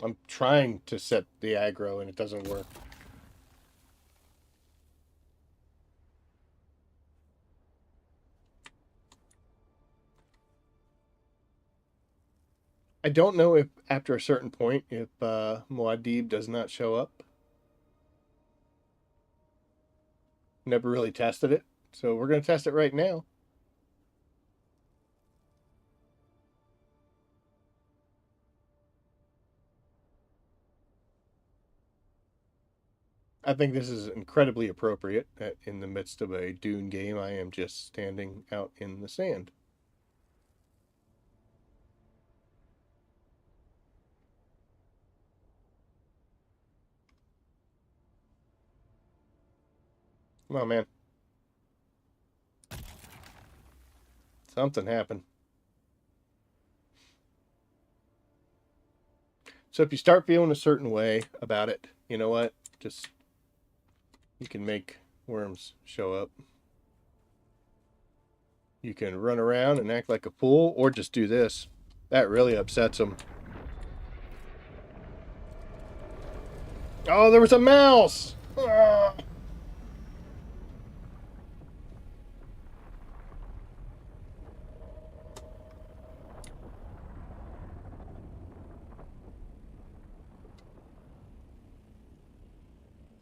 I'm trying to set the aggro and it doesn't work. I don't know if after a certain point if Muad'Dib does not show up. Never really tested it, so we're going to test it right now. I think this is incredibly appropriate that in the midst of a Dune game, I am just standing out in the sand. Come on, man. Something happened. So if you start feeling a certain way about it, you know what? Just, you can make worms show up. You can run around and act like a fool, or just do this. That really upsets them. Oh, there was a mouse! Ah.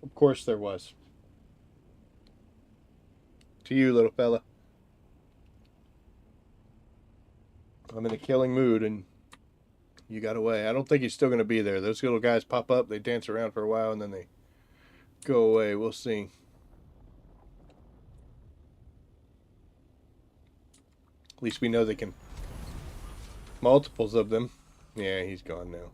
Of course there was. To you, little fella. I'm in a killing mood and you got away. I don't think he's still going to be there. Those little guys pop up, they dance around for a while, and then they go away. We'll see. At least we know they can. Multiples of them. Yeah, he's gone now.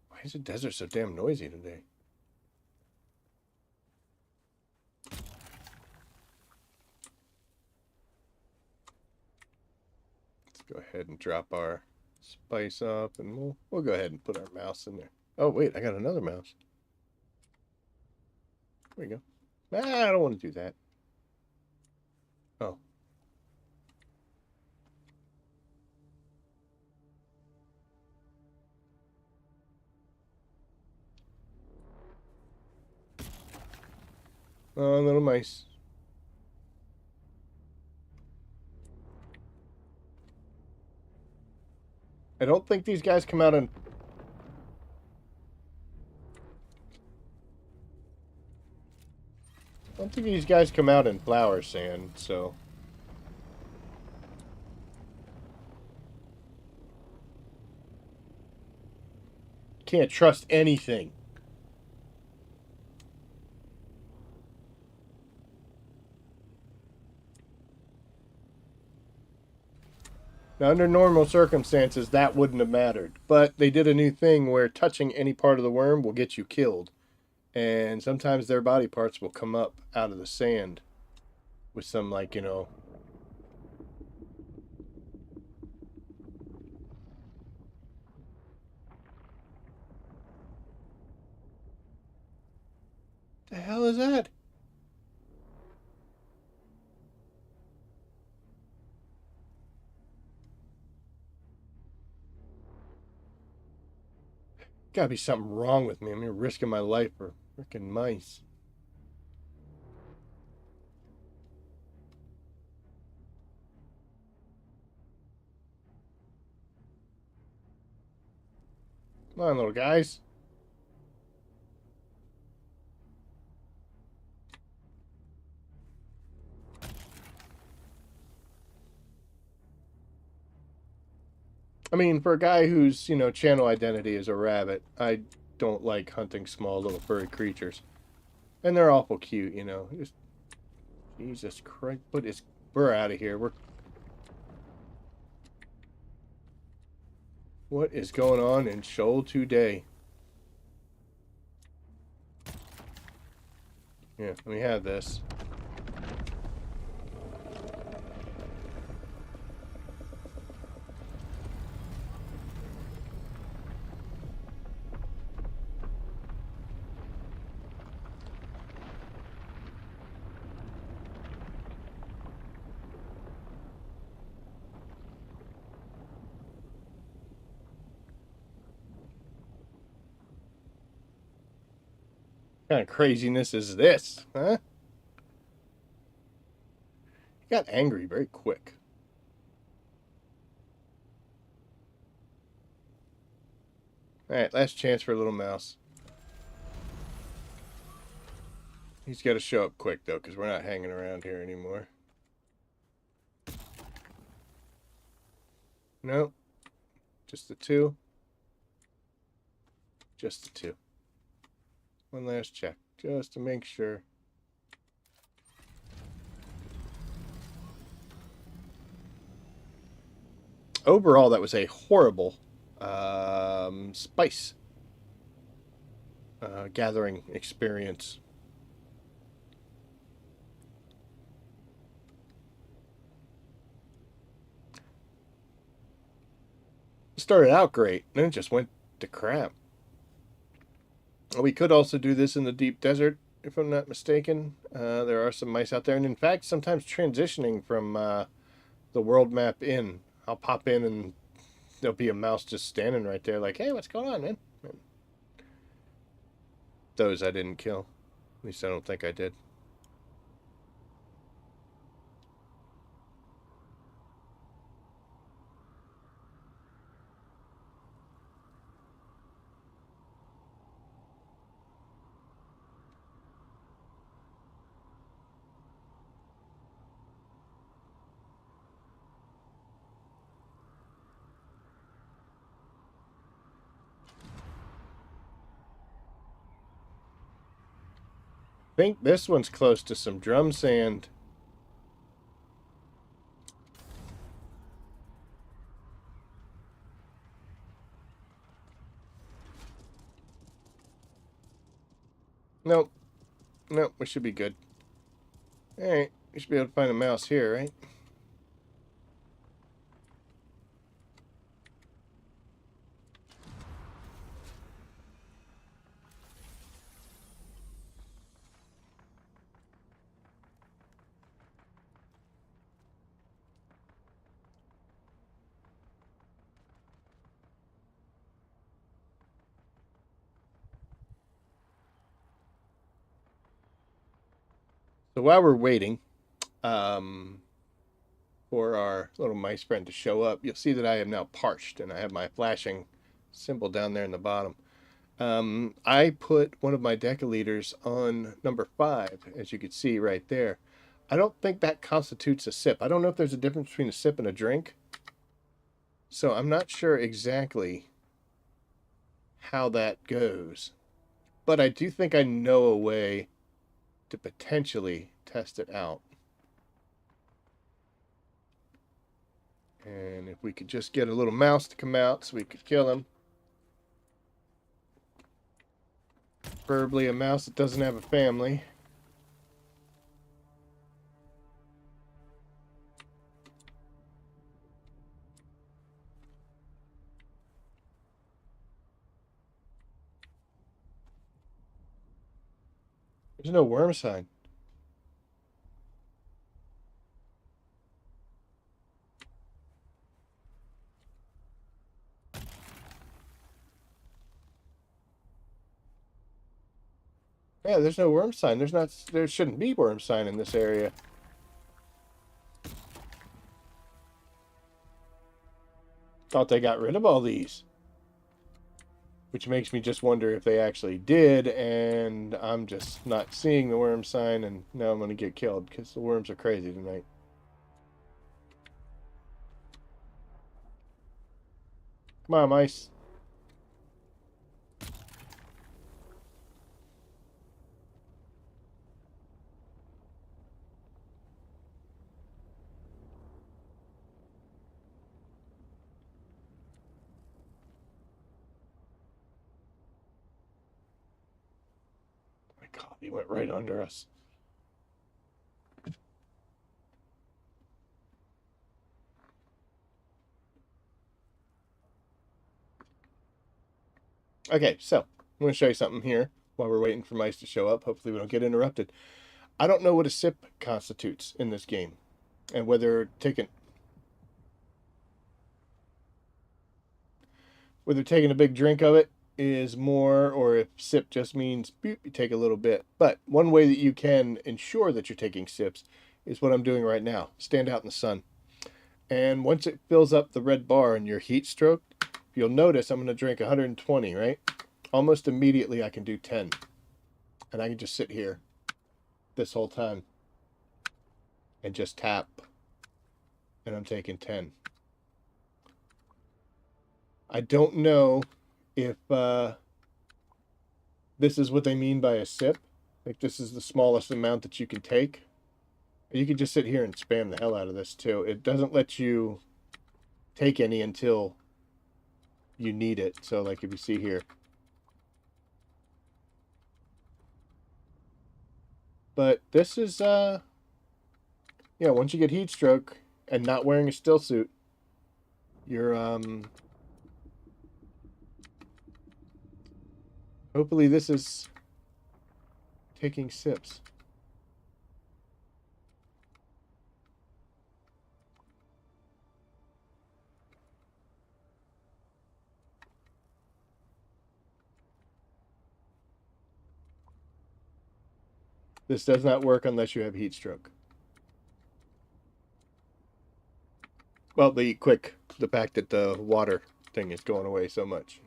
Why is the desert so damn noisy today? Let's go ahead and drop our spice off, and we'll go ahead and put our mouse in there. Oh wait, I got another mouse. There we go. Ah, I don't want to do that. Oh. Oh, little mice. I don't think these guys come out in... I don't think these guys come out in flower sand, so... Can't trust anything. Now, under normal circumstances, that wouldn't have mattered. But they did a new thing where touching any part of the worm will get you killed. And sometimes their body parts will come up out of the sand with some, like, you know... The hell is that? Gotta be something wrong with me. I'm risking my life for freaking mice. Come on, little guys. I mean, for a guy whose, you know, channel identity is a rabbit, I don't like hunting small little furry creatures. And they're awful cute, you know. Just, Jesus Christ. We're out of here. What is going on in Shoal today? Yeah, let me have this. kind of craziness is this, huh? He got angry very quick. Alright, last chance for a little mouse. He's got to show up quick, though, because we're not hanging around here anymore. Nope. Just the two. Just the two. One last check, just to make sure. Overall, that was a horrible spice gathering experience. It started out great, then it just went to crap. We could also do this in the deep desert, if I'm not mistaken. There are some mice out there, and in fact, sometimes transitioning from the world map in. I'll pop in and there'll be a mouse just standing right there like, hey, what's going on, man? Those I didn't kill. At least I don't think I did. I think this one's close to some drum sand. Nope. Nope, we should be good. Alright, we should be able to find a mouse here, right? So while we're waiting for our little mice friend to show up, you'll see that I am now parched, and I have my flashing symbol down there in the bottom. I put one of my deciliters on number 5, as you can see right there. I don't think that constitutes a sip. I don't know if there's a difference between a sip and a drink. So I'm not sure exactly how that goes. But I do think I know a way to potentially test it out. And if we could just get a little mouse to come out so we could kill him. Preferably a mouse that doesn't have a family. There's no worm sign. Yeah, there's no worm sign. There shouldn't be worm sign in this area. Thought they got rid of all these. Which makes me just wonder if they actually did, and I'm just not seeing the worm sign, and now I'm going to get killed because the worms are crazy tonight. Come on, mice. My God, he went right under us. Okay, so I'm going to show you something here while we're waiting for mice to show up. Hopefully we don't get interrupted. I don't know what a sip constitutes in this game, and whether taking a big drink of it is more, or if sip just means boop, you take a little bit. But one way that you can ensure that you're taking sips is what I'm doing right now. Stand out in the sun. And once it fills up the red bar in your heat stroke, you'll notice I'm going to drink 120, right? Almost immediately I can do 10. And I can just sit here this whole time and just tap. And I'm taking 10. I don't know if this is what they mean by a sip. Like this is the smallest amount that you can take. You can just sit here and spam the hell out of this too. It doesn't let you take any until you need it. So like if you see here. But this is yeah, once you get heat stroke and not wearing a still suit, you're hopefully this is taking sips. This does not work unless you have heat stroke. Well, the fact that the water thing is going away so much.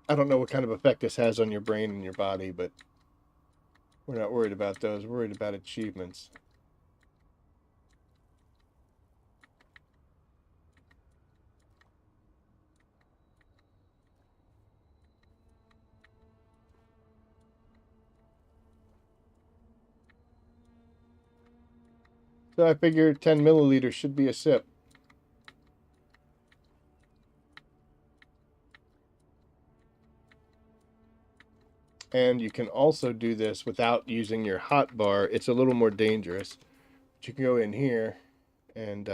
I don't know what kind of effect this has on your brain and your body, but we're not worried about those. We're worried about achievements. So I figure 10 milliliters should be a sip. And you can also do this without using your hot bar. It's a little more dangerous. But you can go in here and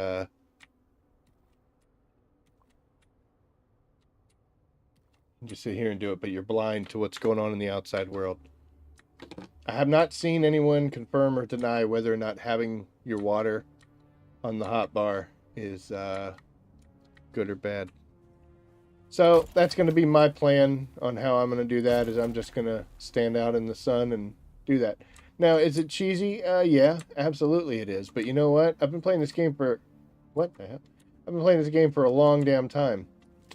just sit here and do it, but you're blind to what's going on in the outside world. I have not seen anyone confirm or deny whether or not having your water on the hot bar is good or bad. So that's going to be my plan on how I'm going to do that. Is I'm just going to stand out in the sun and do that. Now, is it cheesy? Yeah, absolutely it is. But you know what? I've been playing this game for what the hell? I've been playing this game for a long damn time.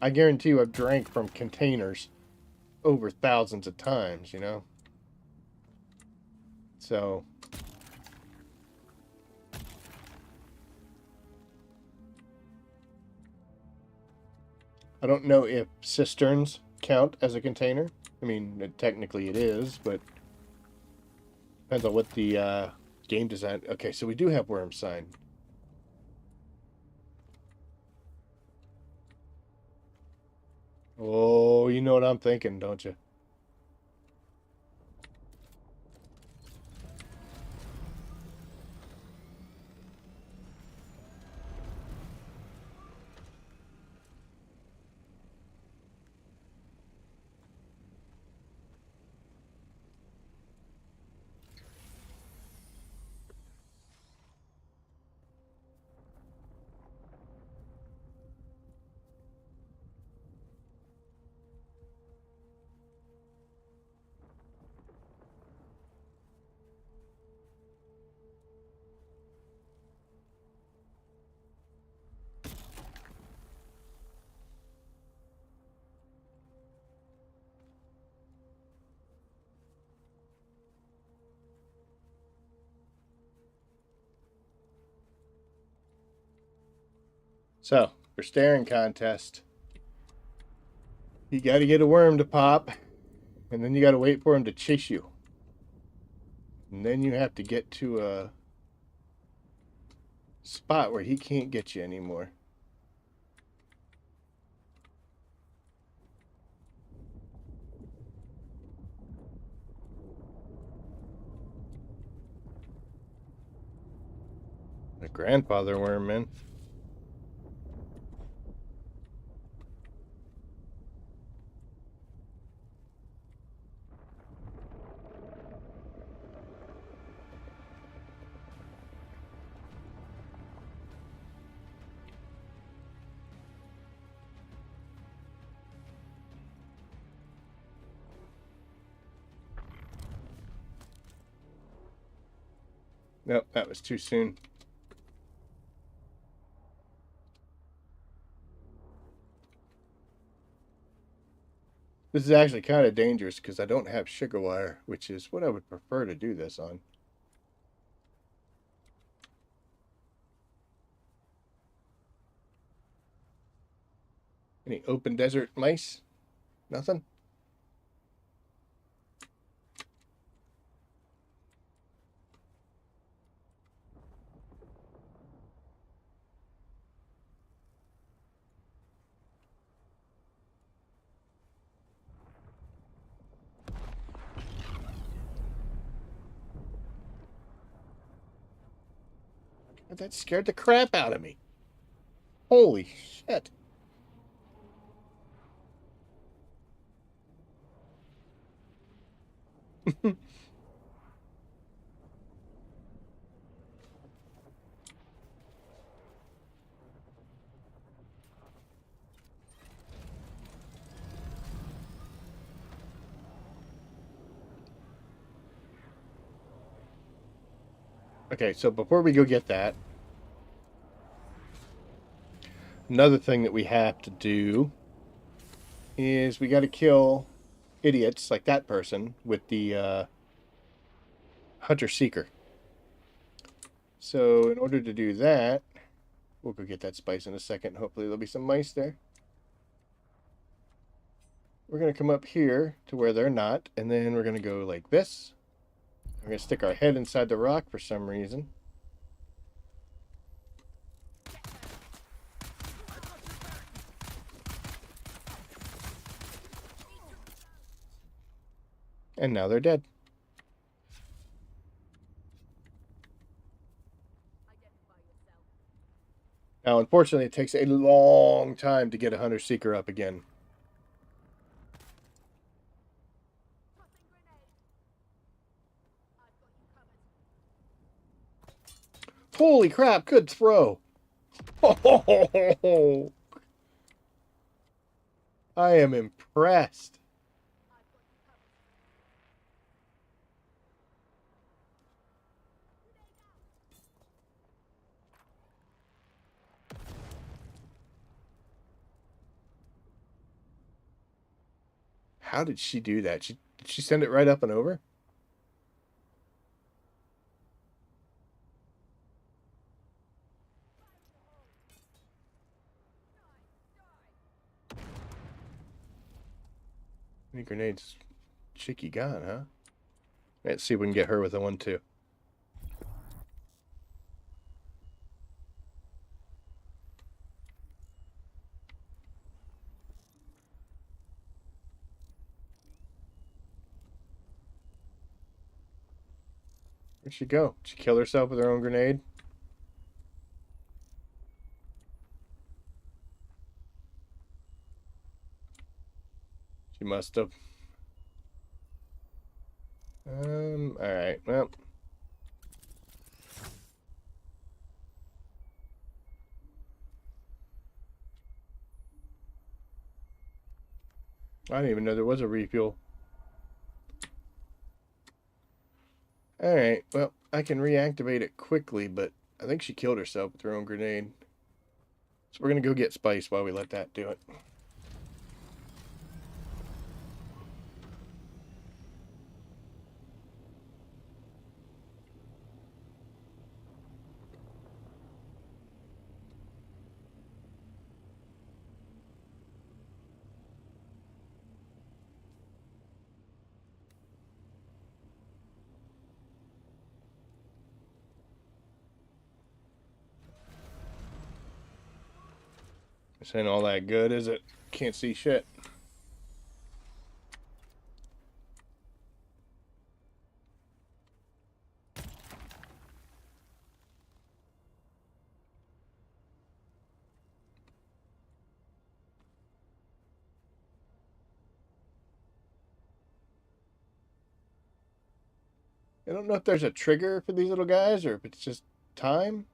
I guarantee you, I've drank from containers over thousands of times. You know. So. I don't know if cisterns count as a container. I mean, technically it is, but depends on what the game design. Okay, so we do have worm sign. Oh, you know what I'm thinking, don't you? So, for staring contest, you got to get a worm to pop, and then you got to wait for him to chase you. And then you have to get to a spot where he can't get you anymore. A grandfather worm, man. Nope, that was too soon. This is actually kind of dangerous because I don't have sugar wire, which is what I would prefer to do this on. Any open desert mice? Nothing? That scared the crap out of me. Holy shit. Okay, so before we go get that, another thing that we have to do is we got to kill idiots like that person with the Hunter Seeker. So in order to do that, we'll go get that spice in a second. Hopefully there'll be some mice there. We're going to come up here to where they're not, and then we're going to go like this. We're going to stick our head inside the rock for some reason. And now they're dead. Now, unfortunately, it takes a long time to get a Hunter Seeker up again. Holy crap, good throw. Oh, I am impressed. How did she do that? Did she send it right up and over? Any grenades? Cheeky gun, huh? Let's see if we can get her with a 1-2. Where'd she go? Did she kill herself with her own grenade? She must have. Alright, well. I didn't even know there was a refuel. Alright, well, I can reactivate it quickly, but I think she killed herself with her own grenade. So we're going to go get Spice while we let that do it. This ain't all that good, is it? Can't see shit. I don't know if there's a trigger for these little guys or if it's just time.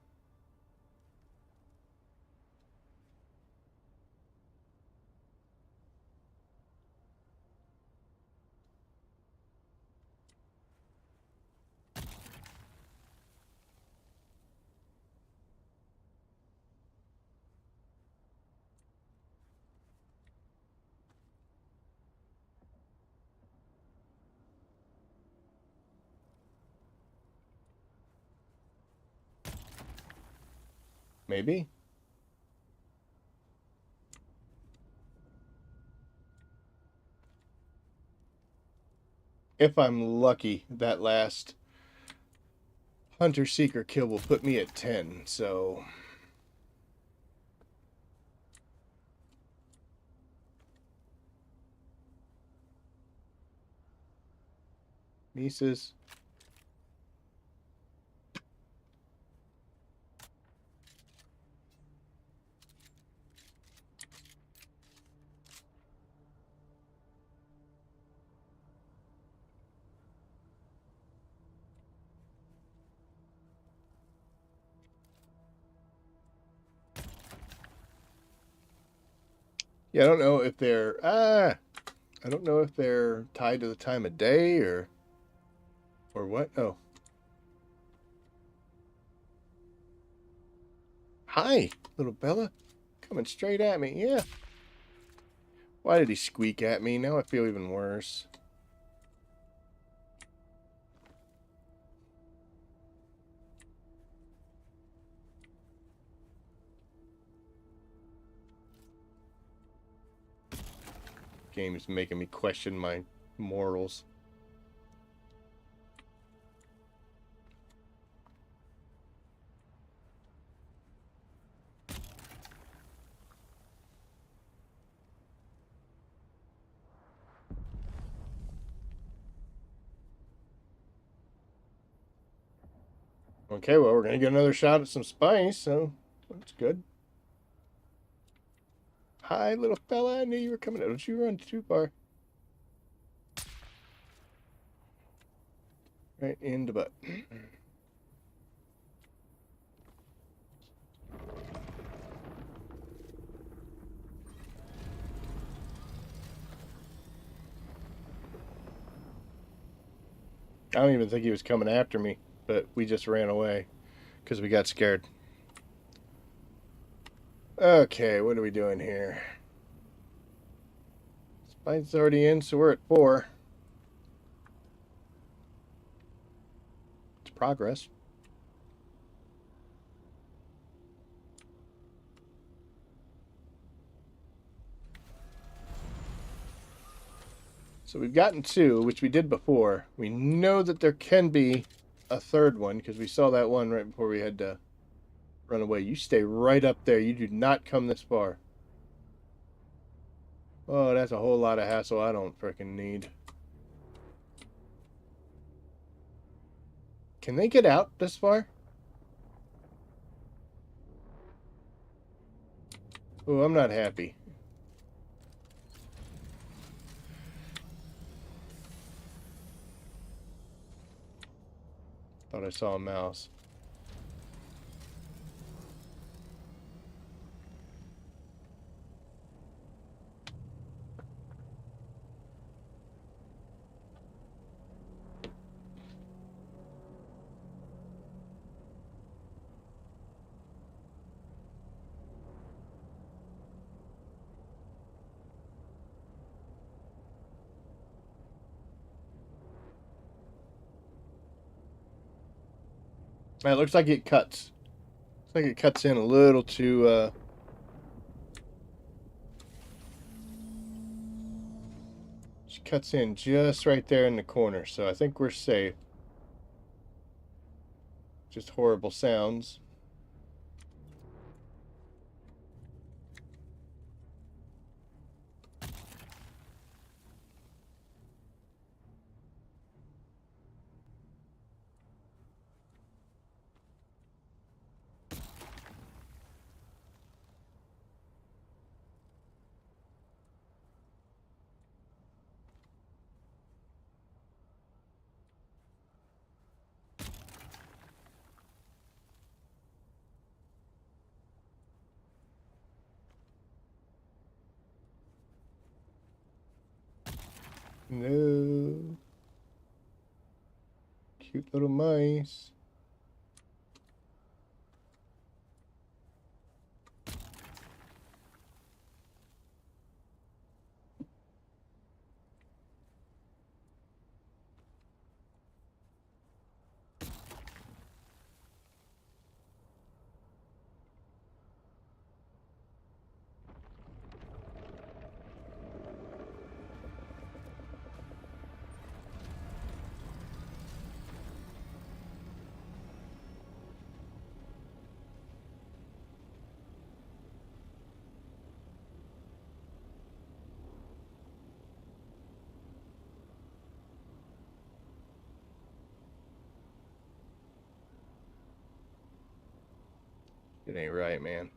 Maybe. If I'm lucky, that last Hunter Seeker kill will put me at 10, so... Mises. Yeah, I don't know if they're... I don't know if they're tied to the time of day or what. Oh. Hi, little Bella. Coming straight at me. Yeah. Why did he squeak at me? Now I feel even worse. Game is making me question my morals. Okay, well, we're going to get another shot at some spice, so that's good. Hi, little fella. I knew you were coming. Don't you run too far. Right in the butt. I don't even think he was coming after me, but we just ran away because we got scared. Okay, what are we doing here? Spice's already in, so we're at 4. It's progress. So we've gotten 2, which we did before. We know that there can be a third one because we saw that one right before we had to run away. You stay right up there. You do not come this far. Oh, that's a whole lot of hassle I don't frickin' need. Can they get out this far? Oh, I'm not happy. Thought I saw a mouse. It looks like it cuts. Looks like it cuts in a little too, it cuts in just right there in the corner, so I think we're safe. Just horrible sounds. No. Cute little mice. It ain't right, man.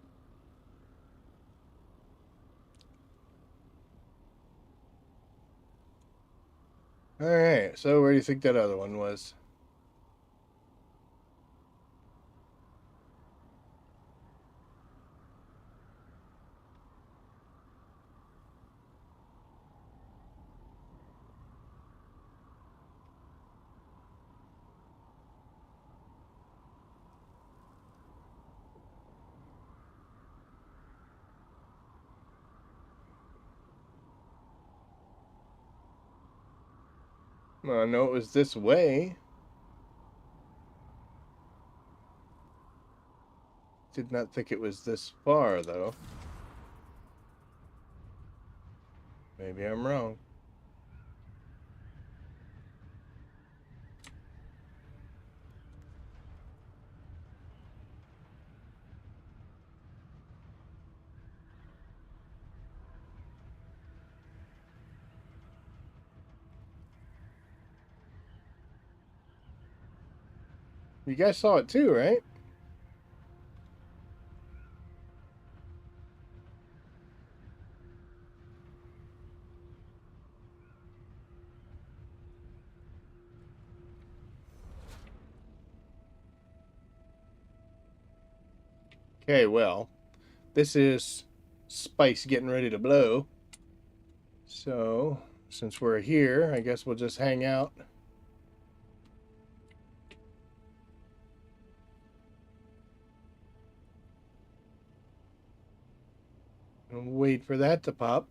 Alright, so where do you think that other one was? Well, I know it was this way. Did not think it was this far, though. Maybe I'm wrong. You guys saw it too, right? Okay, well, this is Spice getting ready to blow. So, since we're here, I guess we'll just hang out. And wait for that to pop.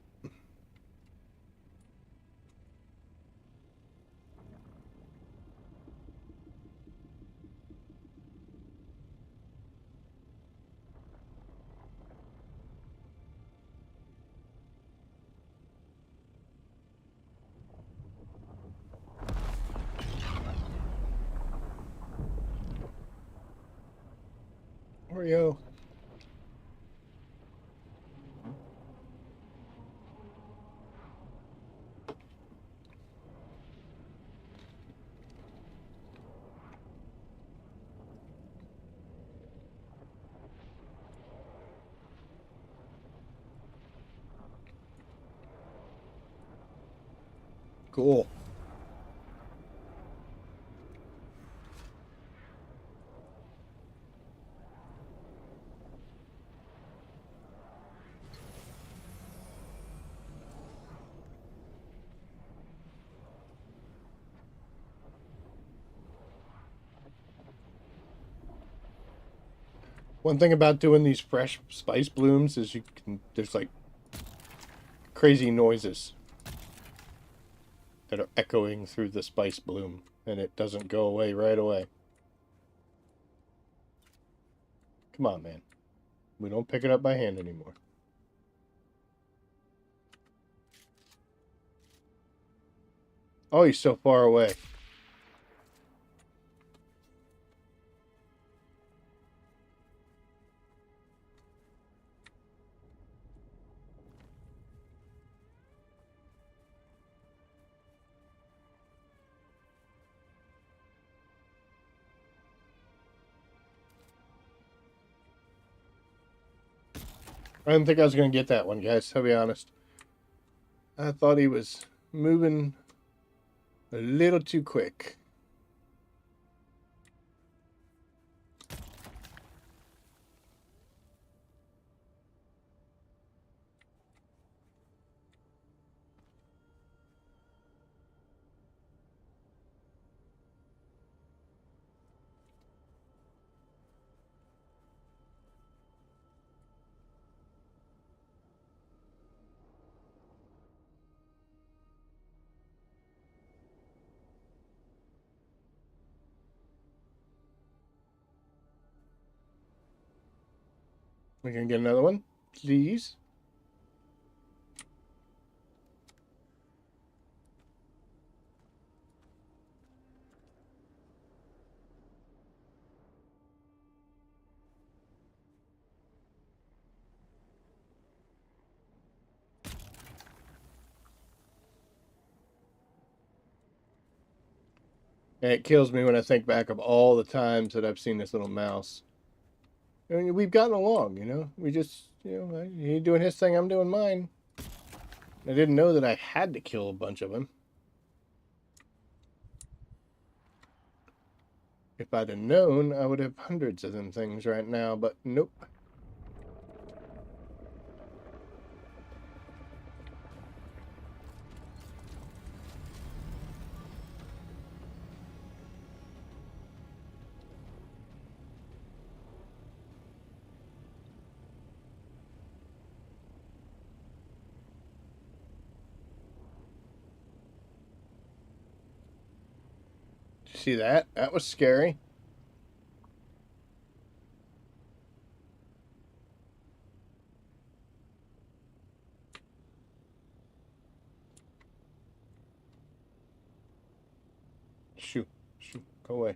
Oreo. Cool. One thing about doing these fresh spice blooms is there's like crazy noises that are echoing through the spice bloom, and it doesn't go away right away. Come on, man. We don't pick it up by hand anymore. Oh, he's so far away. I didn't think I was going to get that one, guys. I'll be honest. I thought he was moving a little too quick. We can get another one, please. And it kills me when I think back of all the times that I've seen this little mouse. I mean, we've gotten along, We just, he doing his thing, I'm doing mine. I didn't know that I had to kill a bunch of them. If I'd have known, I would have hundreds of them things right now, but nope. Did you see that? That was scary. Shoot. Shoot. Go away.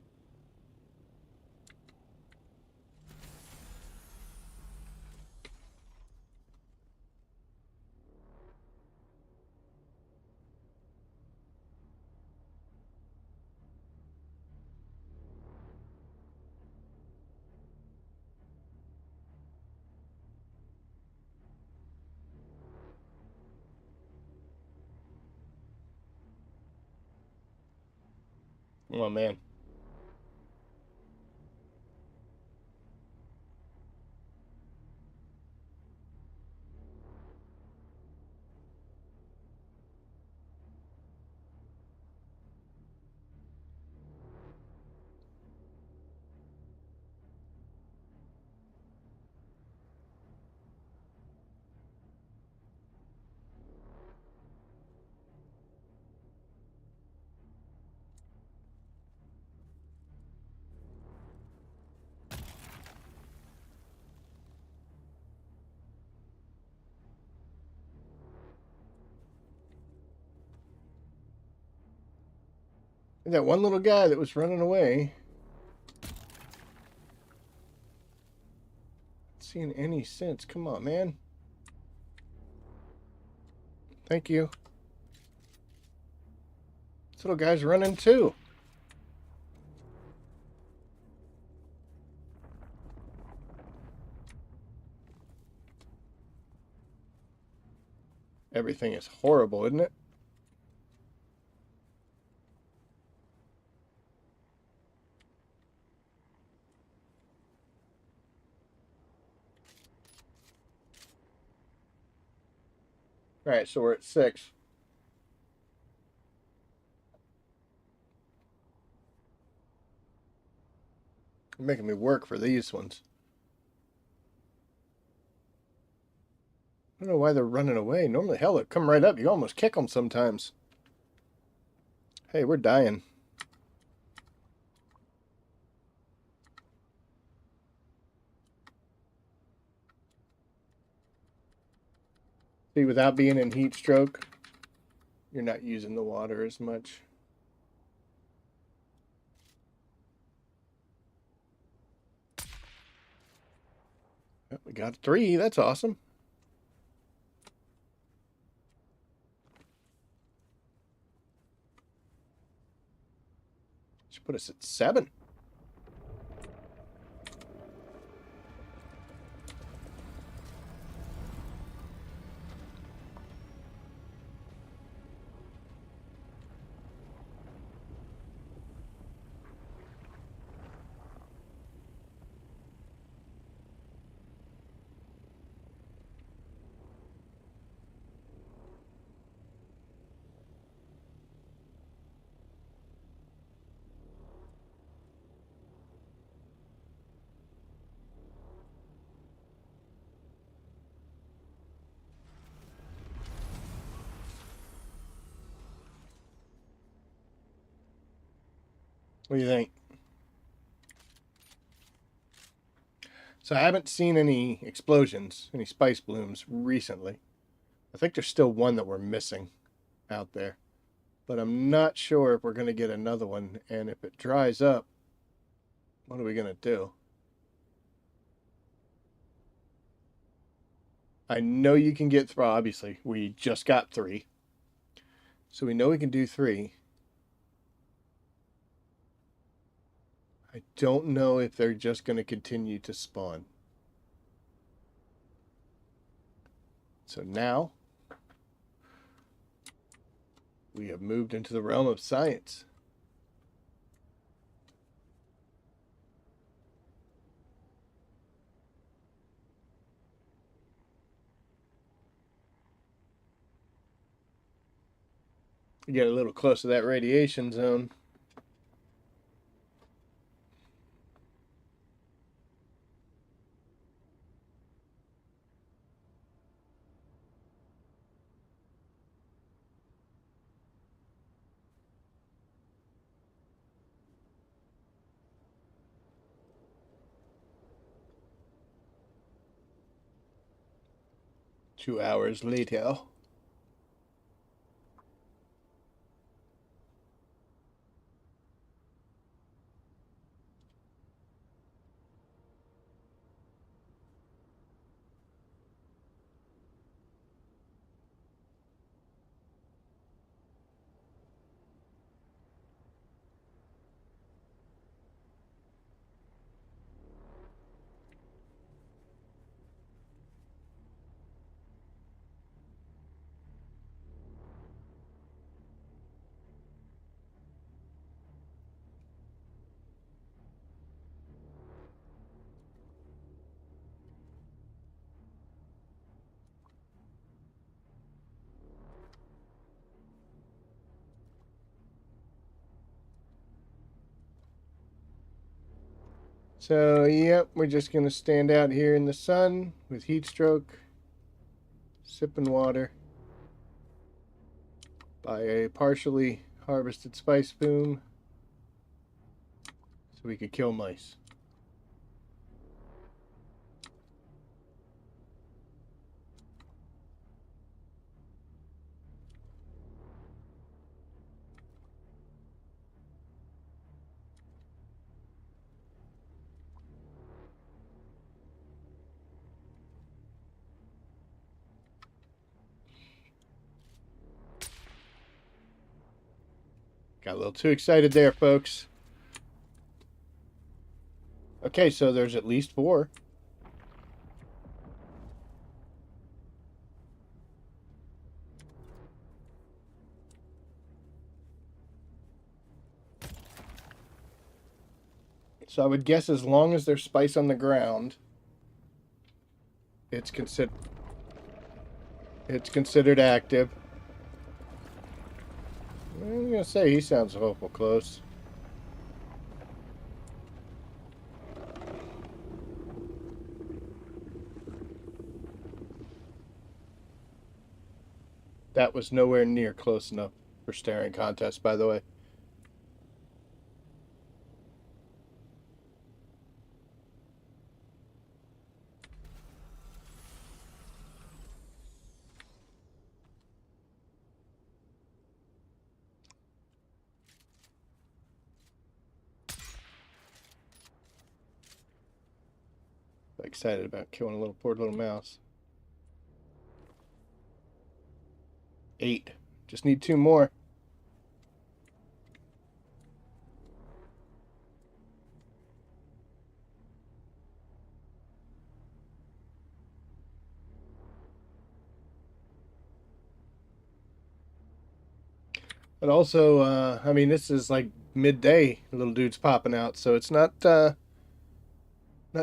Oh, man. That one little guy that was running away. Not seeing any sense. Come on, man. Thank you. This little guy's running too. Everything is horrible, isn't it? All right, so we're at 6. You're making me work for these ones. I don't know why they're running away. Normally, hell, they come right up. You almost kick them sometimes. Hey, we're dying. See, without being in heat stroke, you're not using the water as much. Oh, we got 3. That's awesome. Should put us at 7. What do you think? So I haven't seen any explosions, any spice blooms recently. I think there's still one that we're missing out there. But I'm not sure if we're going to get another one. And if it dries up, what are we going to do? I know you can get through. Obviously, we just got 3. So we know we can do 3. I don't know if they're just going to continue to spawn. So now we have moved into the realm of science. You get a little close to that radiation zone. Two hours later. So, yep, we're just going to stand out here in the sun with heat stroke, sipping water by a partially harvested spice boom so we could kill mice. Got a little too excited there, folks. Okay, so there's at least 4. So I would guess as long as there's spice on the ground, it's considered active. I'm gonna say he sounds awful close. That was nowhere near close enough for staring contest, by the way. Excited about killing a poor little mouse. 8. Just need 2 more. But also, I mean, this is like midday. Little dude's popping out, so it's not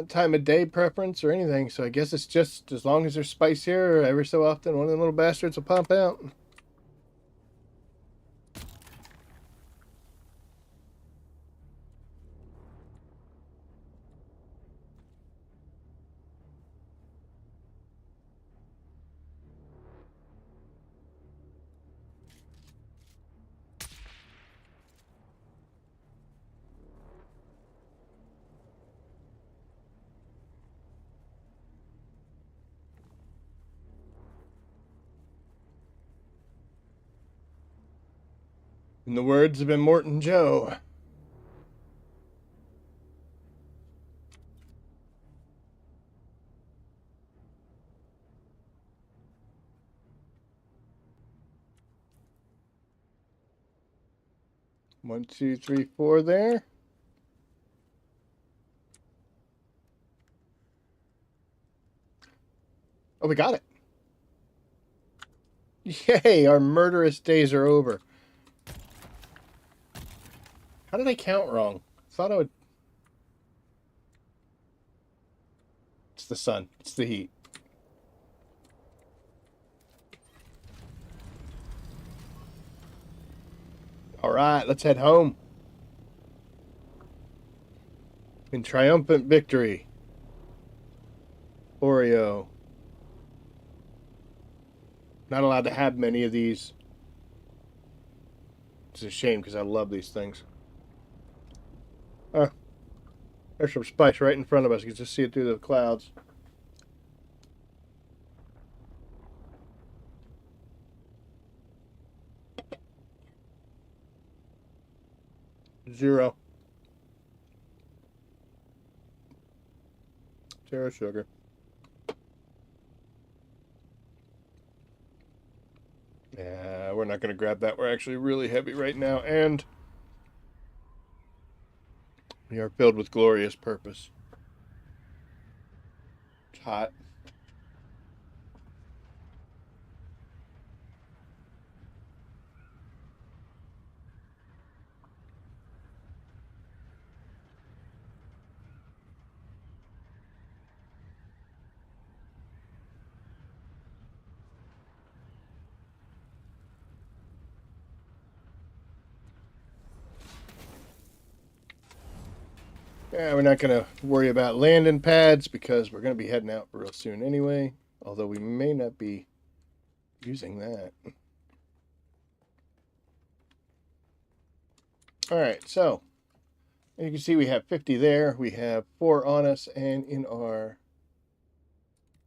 time of day preference or anything. So I guess it's just as long as there's spice here, every so often one of them little bastards will pop out. In the words of Immortan Joe. One, two, three, 4 there. Oh, we got it. Yay, our murderous days are over. How did I count wrong? Thought I would... It's the sun. It's the heat. Alright, let's head home. In triumphant victory. Oreo. Not allowed to have many of these. It's a shame because I love these things. Oh, there's some spice right in front of us. You can just see it through the clouds. Zero sugar. Yeah, we're not going to grab that. We're actually really heavy right now, and we are filled with glorious purpose. It's hot. Yeah, we're not going to worry about landing pads because we're going to be heading out real soon anyway. Although we may not be using that. Alright, so you can see we have 50 there. We have 4 on us, and in our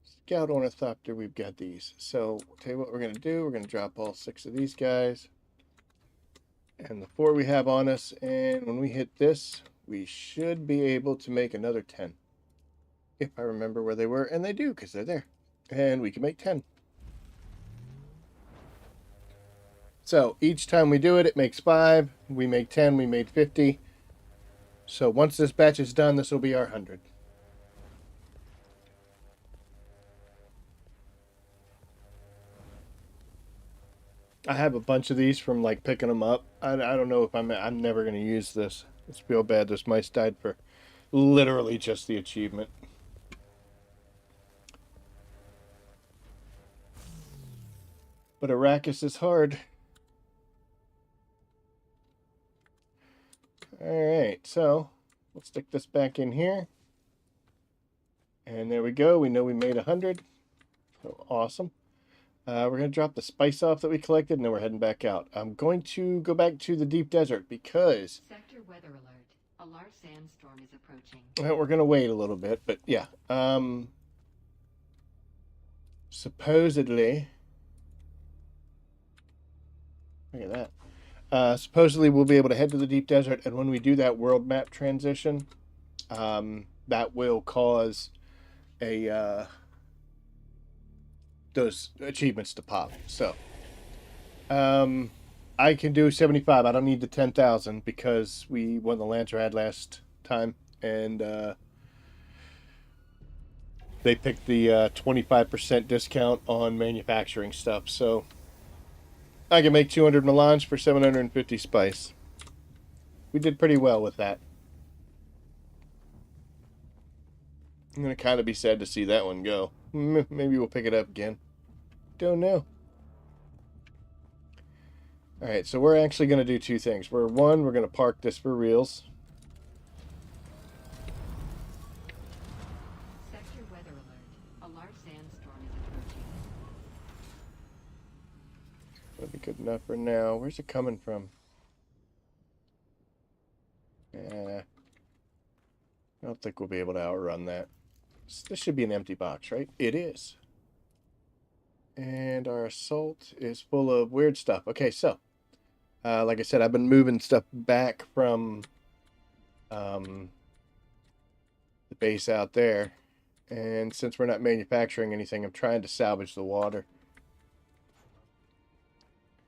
Scout Ornithopter, we've got these. So, I'll tell you what we're going to do. We're going to drop all 6 of these guys. And the 4 we have on us, and when we hit this, we should be able to make another 10. If I remember where they were, and they do, because they're there. And we can make 10. So, each time we do it, it makes 5. We make 10, we made 50. So, once this batch is done, this will be our 100. I have a bunch of these from like picking them up. I don't know if I'm never going to use this. It's real bad. Those mice died for literally just the achievement. But Arrakis is hard. Alright, so let's stick this back in here. And there we go. We know we made 100. So awesome. We're going to drop the spice off that we collected, and then we're heading back out. I'm going to go back to the deep desert because... Sector weather alert. A large sandstorm is approaching. Well, we're going to wait a little bit, but yeah. Supposedly... Look at that. Supposedly we'll be able to head to the deep desert, and when we do that world map transition, that will cause a... those achievements to pop. So I can do 75. I don't need the 10,000 because we won the Lancer ad last time, and they picked the 25% discount on manufacturing stuff. So I can make 200 melange for 750 spice. We did pretty well with that. I'm going to kind of be sad to see that one go. Maybe we'll pick it up again. Don't know. Alright, so we're actually going to do 2 things. We're going to park this for reals. Sector weather alert. A large sandstorm is approaching. That'll be good enough for now. Where's it coming from? I don't think we'll be able to outrun that. This should be an empty box, right? It is. And our assault is full of weird stuff. Okay, so, like I said, I've been moving stuff back from the base out there. And since we're not manufacturing anything, I'm trying to salvage the water.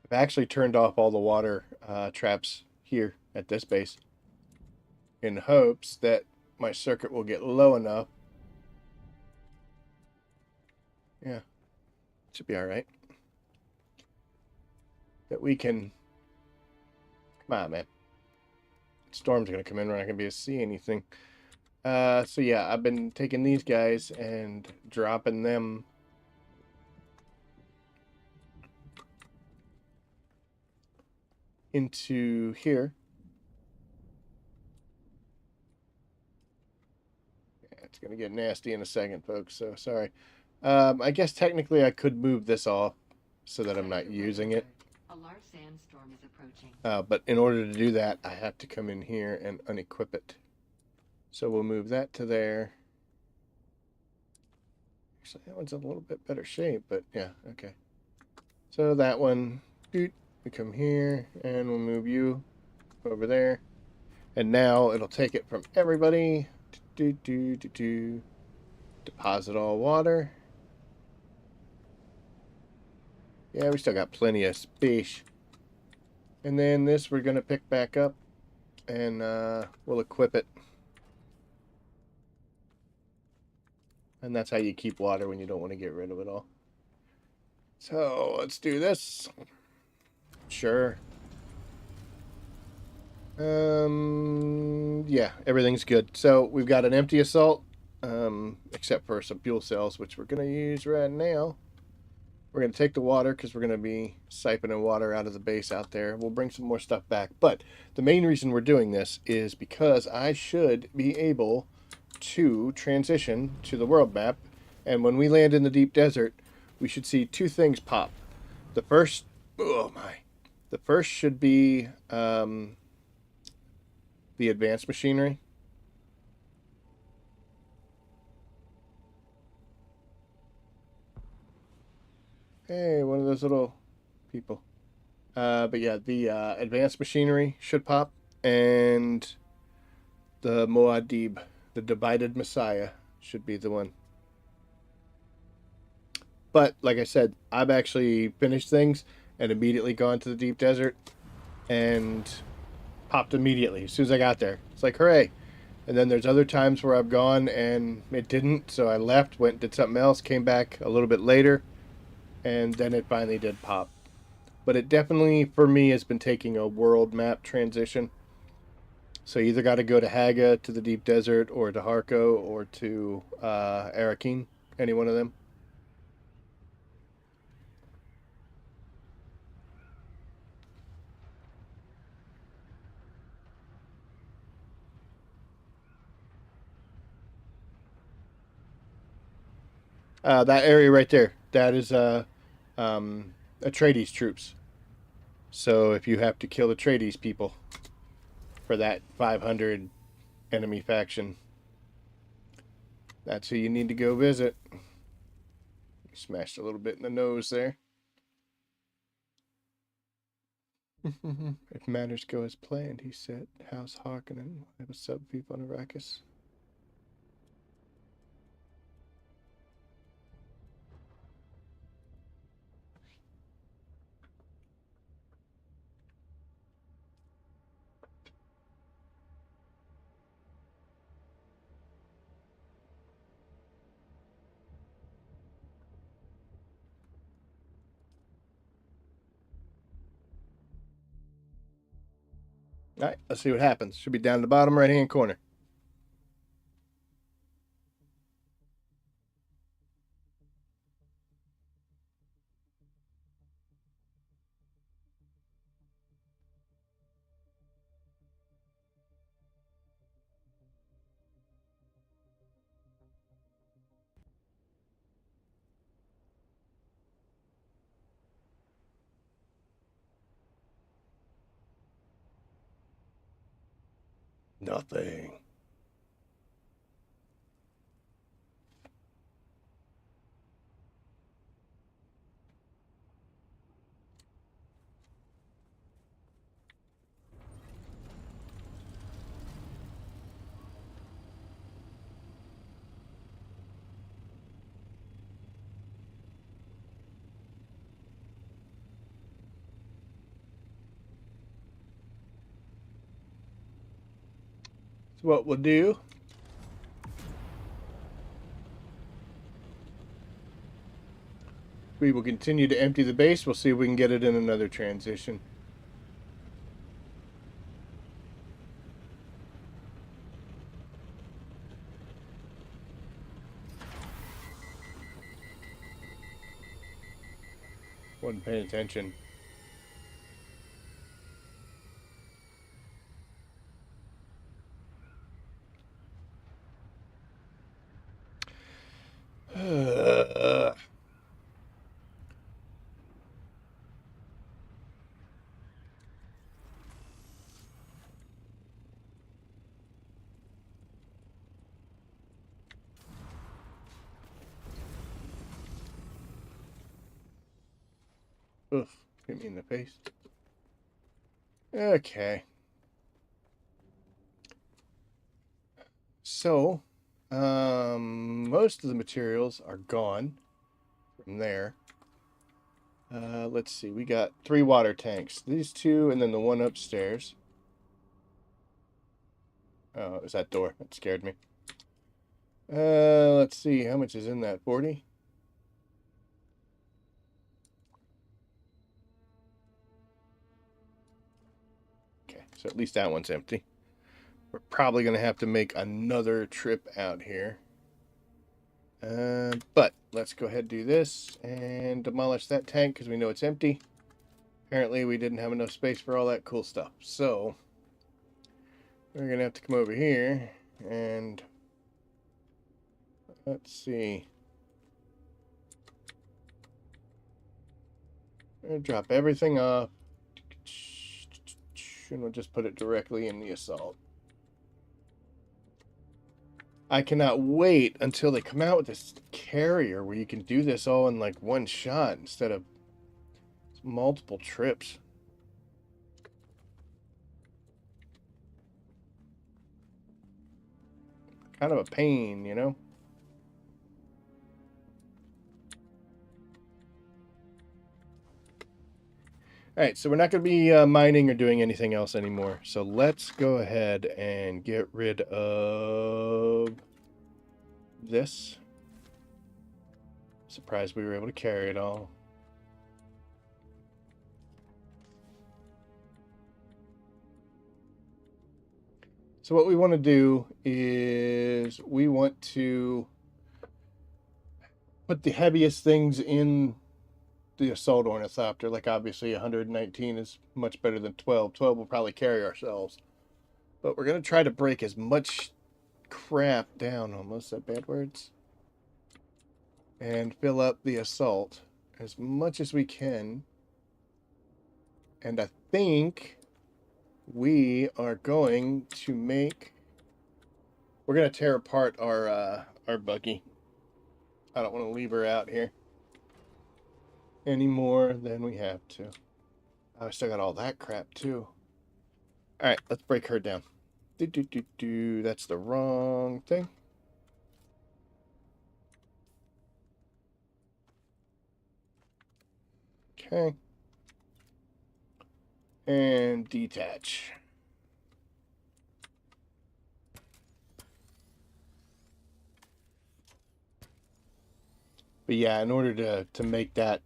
I've actually turned off all the water traps here at this base in hopes that my circuit will get low enough. Yeah. Should be alright. that we can... Come on, man. Storm's going to come in. We're not going to be able to see anything. So yeah, I've been taking these guys and dropping them into here. Yeah, it's going to get nasty in a second, folks, so sorry. I guess technically I could move this off so that I'm not using it. A large sandstorm is approaching. But in order to do that, I have to come in here and unequip it. So we'll move that to there. Actually, that one's in a little bit better shape, but yeah, okay. So that one, we come here, and we'll move you over there. And now it'll take it from everybody. Deposit all water. Yeah, we still got plenty of space. And then this we're going to pick back up, and we'll equip it. And that's how you keep water when you don't want to get rid of it all. So let's do this. Sure. Yeah, everything's good. So we've got an empty assault, except for some fuel cells, which we're going to use right now. We're going to take the water because we're going to be siphoning water out of the base out there. We'll bring some more stuff back. But the main reason we're doing this is because I should be able to transition to the world map. And when we land in the deep desert, we should see two things pop. The first, oh my. The first should be the advanced machinery. Hey, one of those little people. But yeah, the advanced machinery should pop, and the Muad'Dib, the divided Messiah, should be the one. But like I said, I've actually finished things and immediately gone to the deep desert and popped immediately as soon as I got there. It's like, hooray. And then there's other times where I've gone and it didn't, so I left, went and did something else, came back a little bit later, and then it finally did pop. But it definitely, for me, has been taking a world map transition. So you either got to go to Haga, to the deep desert, or to Harko, or to Arakeen, any one of them. That area right there, that is Atreides troops. So if you have to kill the Atreides people for that 500 enemy faction, that's who you need to go visit. Smashed a little bit in the nose there. If matters go as planned, he said. House Harkonnen have a sub people on Arrakis. All right, let's see what happens. Should be down the bottom right-hand corner. Nothing. So what we'll do, We will continue to empty the base. We'll see if we can get it in another transition. Wasn't paying attention. Ugh, hit me in the face. Okay. So, most of the materials are gone from there. Let's see. We got 3 water tanks. These 2 and then the one upstairs. Oh, it was that door. That scared me. Let's see. How much is in that? 40? Okay, so at least that one's empty. We're probably going to have to make another trip out here. But let's go ahead and do this and demolish that tank because we know it's empty. Apparently we didn't have enough space for all that cool stuff. So we're going to have to come over here and let's see. I'm going to drop everything off and we'll just put it directly in the assault. I cannot wait until they come out with this carrier where you can do this all in like one shot instead of multiple trips. Kind of a pain, you know? Alright, so we're not going to be mining or doing anything else anymore. So let's go ahead and get rid of this. Surprised we were able to carry it all. So what we want to do is we want to put the heaviest things in the assault ornithopter. Like obviously 119 is much better than 12. 12 will probably carry ourselves. But we're going to try to break as much crap down, almost that bad words, and fill up the assault as much as we can. And I think we are going to make, we're going to tear apart our buggy. I don't want to leave her out here any more than we have to. I still got all that crap too. All right, let's break her down. That's the wrong thing. Okay. And detach. But yeah, in order to make that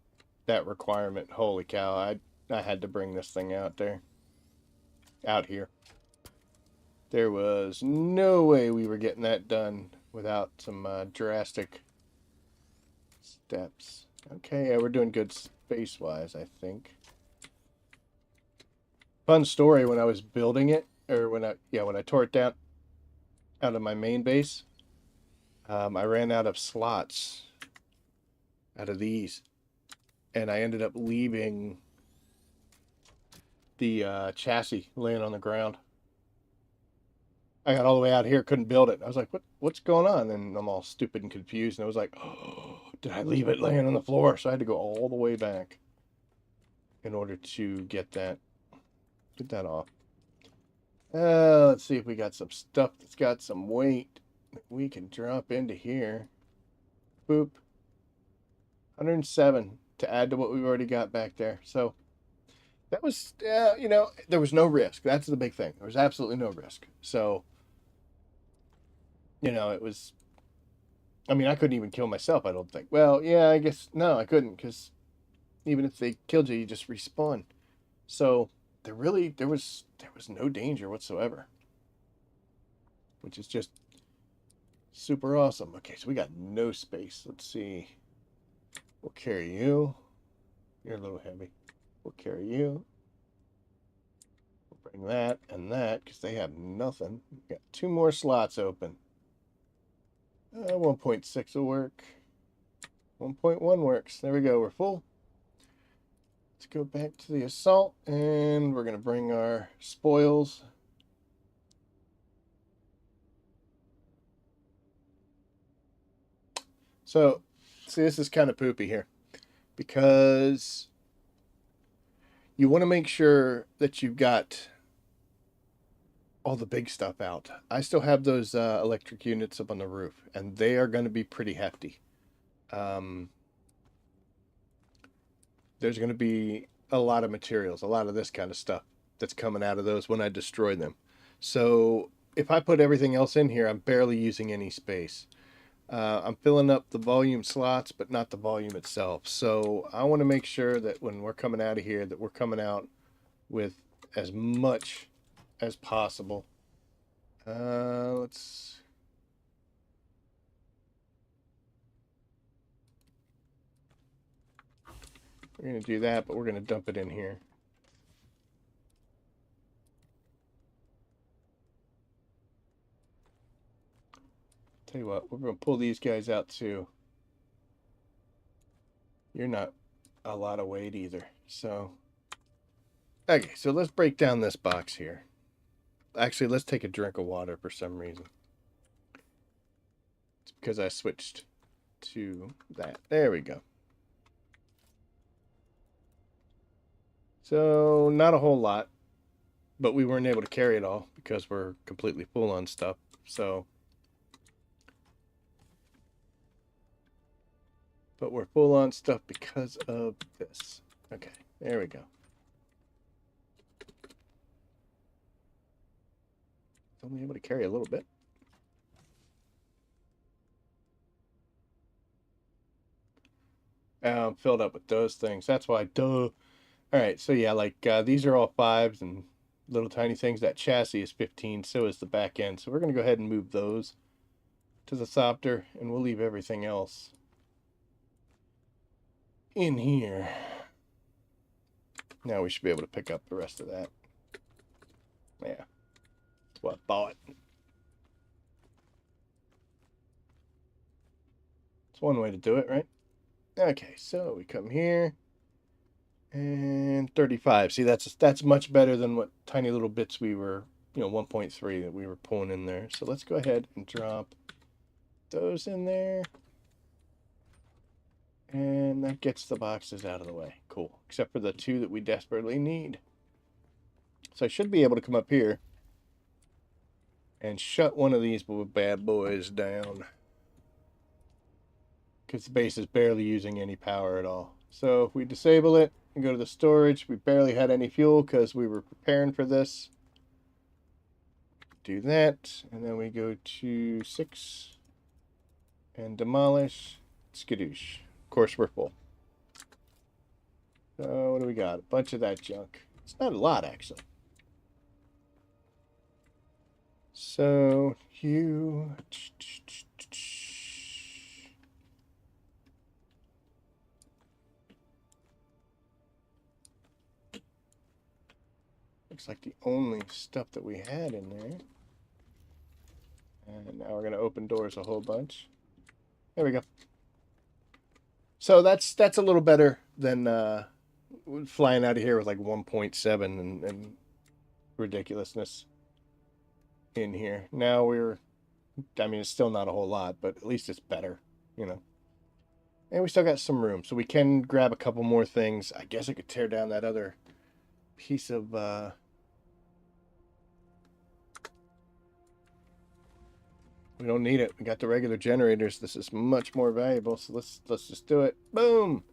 requirement, holy cow, I had to bring this thing out here. There was no way we were getting that done without some drastic steps. Okay, yeah, we're doing good space-wise, I think. Fun story, when I was building it, or when I tore it down out of my main base, I ran out of slots out of these, and I ended up leaving the chassis laying on the ground. I got all the way out here, couldn't build it. I was like, what's going on? And I'm all stupid and confused, and I was like, oh, did I leave it laying on the floor? So I had to go all the way back in order to get that off. Let's see if we got some stuff that's got some weight that we can drop into here. Boop. 107 to add to what we've already got back there. So that was, you know, there was no risk. That's the big thing. There was absolutely no risk. So, you know, it was I mean, I couldn't even kill myself, I don't think. Well, yeah, I guess, no, I couldn't, because even if they killed you, you just respawn. So, there was no danger whatsoever. Which is just super awesome. Okay, so we got no space. Let's see. We'll carry you. You're a little heavy. We'll carry you. We'll bring that and that, because they have nothing. We've got 2 more slots open. 1.6 will work. 1.1 works. There we go. We're full. Let's go back to the assault, and we're going to bring our spoils. So, see, this is kind of poopy here, because you want to make sure that you've got all the big stuff out. I still have those electric units up on the roof, and they are going to be pretty hefty. There's going to be a lot of materials, a lot of this kind of stuff that's coming out of those when I destroy them. So if I put everything else in here, I'm barely using any space. I'm filling up the volume slots, but not the volume itself. So I want to make sure that when we're coming out of here, that we're coming out with as much as possible. We're going to do that, but we're going to dump it in here. Tell you what, we're going to pull these guys out too. You're not a lot of weight either. So, okay, so let's break down this box here. Actually, let's take a drink of water for some reason. It's because I switched to that. There we go. So, not a whole lot, but we weren't able to carry it all because we're completely full on stuff. So, but we're full on stuff because of this. Okay, there we go. Only able to carry a little bit. I'm filled up with those things. That's why, duh. All right, so yeah, like these are all 5s and little tiny things. That chassis is 15, so is the back end. So we're going to go ahead and move those to the Thopter, and we'll leave everything else in here. Now we should be able to pick up the rest of that. Yeah, that's what I bought. It's one way to do it, right? Okay, so we come here. And 35. See, that's much better than what tiny little bits we were, 1.3 that we were pulling in there. So let's go ahead and drop those in there. And that gets the boxes out of the way. Cool. Except for the 2 that we desperately need. So I should be able to come up here and shut one of these bad boys down, because the base is barely using any power at all. So if we disable it and go to the storage, we barely had any fuel because we were preparing for this. Do that, and then we go to 6 and demolish, skadoosh. Of course, we're full. So what do we got? A bunch of that junk. It's not a lot, actually. So you... Looks like the only stuff that we had in there. And now we're going to open doors a whole bunch. There we go. So that's a little better than flying out of here with like 1.7 and ridiculousness in here. Now I mean, it's still not a whole lot, but at least it's better, And we still got some room, so we can grab a couple more things. I guess I could tear down that other piece of... We don't need it. We got the regular generators. This is much more valuable, so let's just do it. Boom!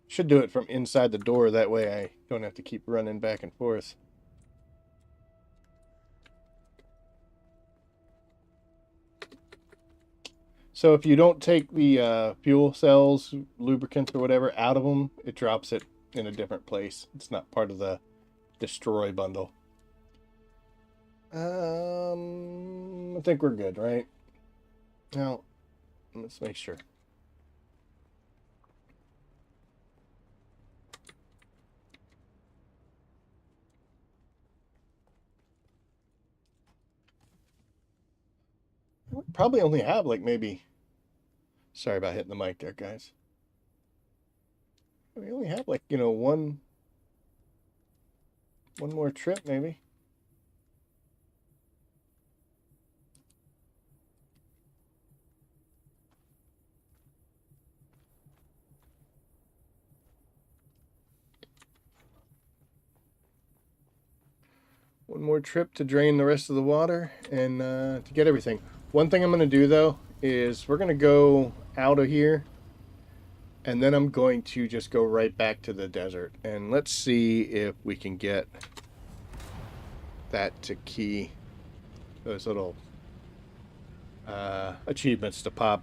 Should do it from inside the door. That way I don't have to keep running back and forth. So if you don't take the fuel cells, lubricants, or whatever out of them, it drops it in a different place. It's not part of the destroy bundle. I think we're good, right? Now, let's make sure. We probably only have like maybe. Sorry about hitting the mic there, guys. We only have like, one more trip maybe. One more trip to drain the rest of the water and to get everything. One thing I'm going to do though is we're going to go out of here and then I'm going to just go right back to the desert and let's see if we can get that to key those little achievements to pop.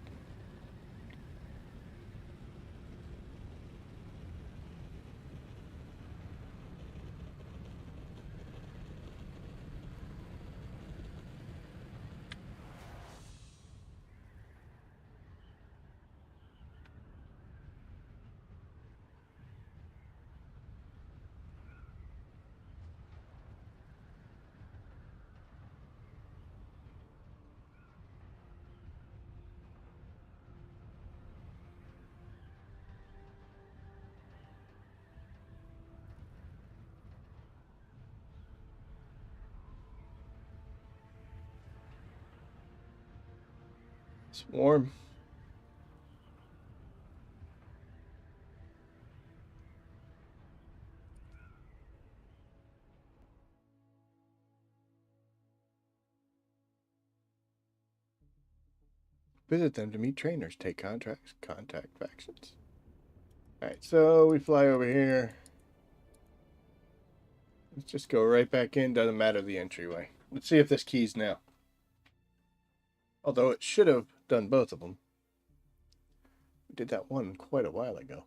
It's warm. Visit them to meet trainers, take contracts, contact factions. Alright, so we fly over here. Let's just go right back in, doesn't matter the entryway. Let's see if this keys now. Although it should have done both of them. We did that one quite a while ago.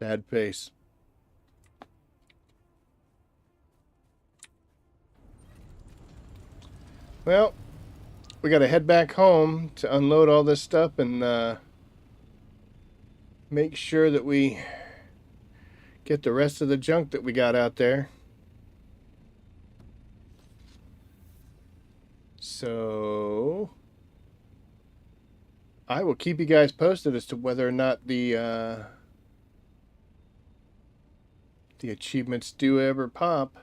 Sad face. Well, we got to head back home to unload all this stuff and make sure that we get the rest of the junk that we got out there. So I will keep you guys posted as to whether or not the achievements do ever pop.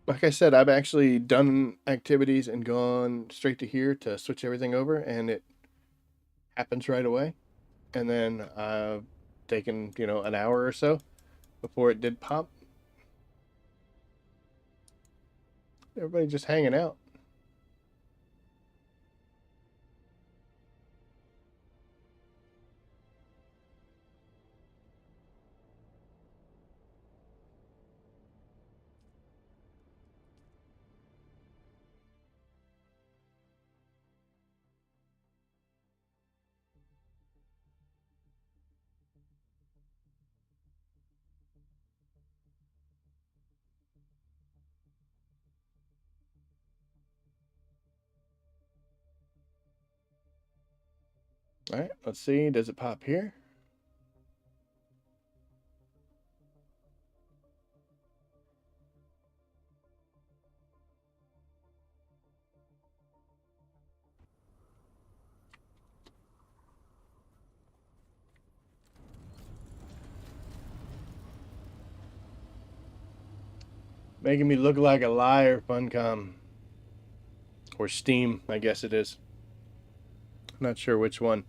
Like I said, I've actually done activities and gone straight to here to switch everything over, and it happens right away. And then I've taken, an hour or so before it did pop. Everybody just hanging out. All right, let's see. Does it pop here? Making me look like a liar, Funcom. Or Steam, I guess it is. Not sure which one.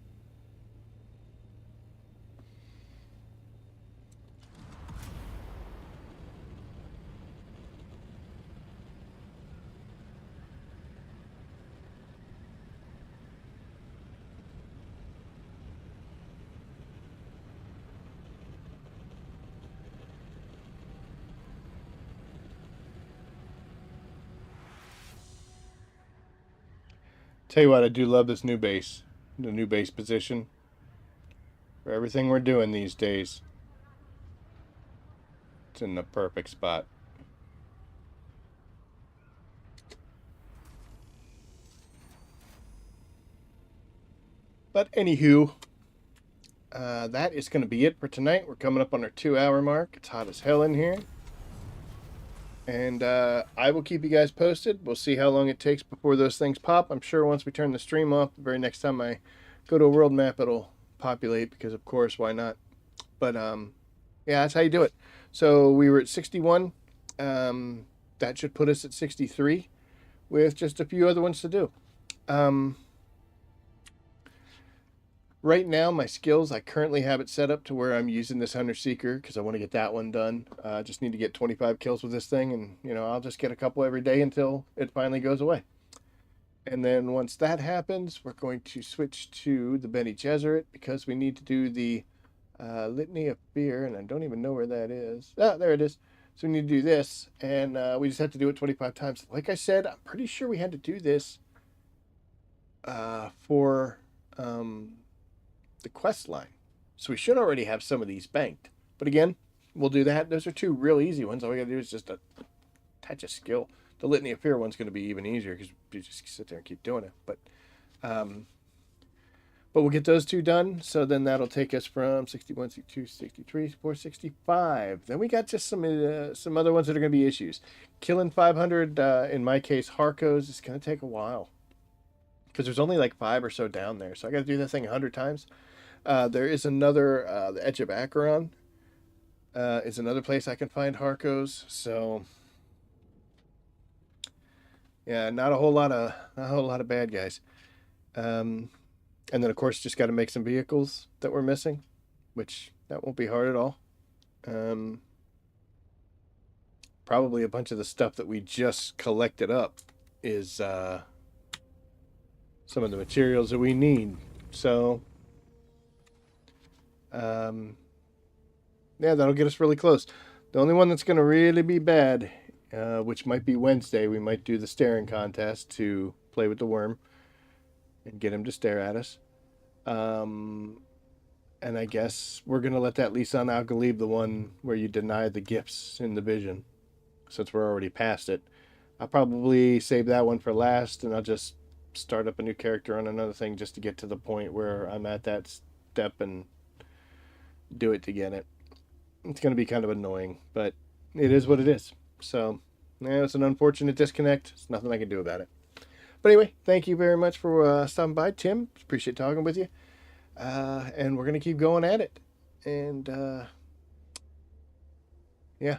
Tell you what, I do love this new base. The new base position. For everything we're doing these days. It's in the perfect spot. But anywho, that is going to be it for tonight. We're coming up on our 2-hour mark. It's hot as hell in here. And I will keep you guys posted. We'll see how long it takes before those things pop. I'm sure once we turn the stream off, the very next time I go to a world map, it'll populate because, of course, why not? But, yeah, that's how you do it. So we were at 61. That should put us at 63 with just a few other ones to do. Right now, my skills, I currently have it set up to where I'm using this Hunter Seeker because I want to get that one done. I just need to get 25 kills with this thing, and, you know, I'll just get a couple every day until it finally goes away. And then once that happens, we're going to switch to the Bene Gesserit because we need to do the Litany of Fear, and I don't even know where that is. Ah, there it is. So we need to do this, and we just have to do it 25 times. Like I said, I'm pretty sure we had to do this for the quest line. So we should already have some of these banked. But again, we'll do that. Those are two real easy ones. All we got to do is just attach a skill. The Litany of Fear one's going to be even easier because you just sit there and keep doing it. But we'll get those two done. So then that'll take us from 61, 62, 63, 64, 65. Then we got just some other ones that are going to be issues. Killing 500, in my case, Harkos, is going to take a while. Because there's only like 5 or so down there. So I got to do that thing 100 times. There is another, the Edge of Acheron is another place I can find Harkos. So, yeah, not a whole lot of bad guys. And then of course just got to make some vehicles that we're missing, which that won't be hard at all. Probably a bunch of the stuff that we just collected up is some of the materials that we need. So, yeah, that'll get us really close. The only one that's going to really be bad, which might be Wednesday, we might do the staring contest to play with the worm and get him to stare at us. And I guess we're going to let that Lisan Al Galib, the one where you deny the gifts in the vision, since we're already past it. I'll probably save that one for last, and I'll just start up a new character on another thing just to get to the point where I'm at that step and do it to get it. It's going to be kind of annoying, but it is what it is. So, yeah, it's an unfortunate disconnect. There's nothing I can do about it. But anyway, thank you very much for stopping by, Tim. Appreciate talking with you. And we're going to keep going at it. And, yeah,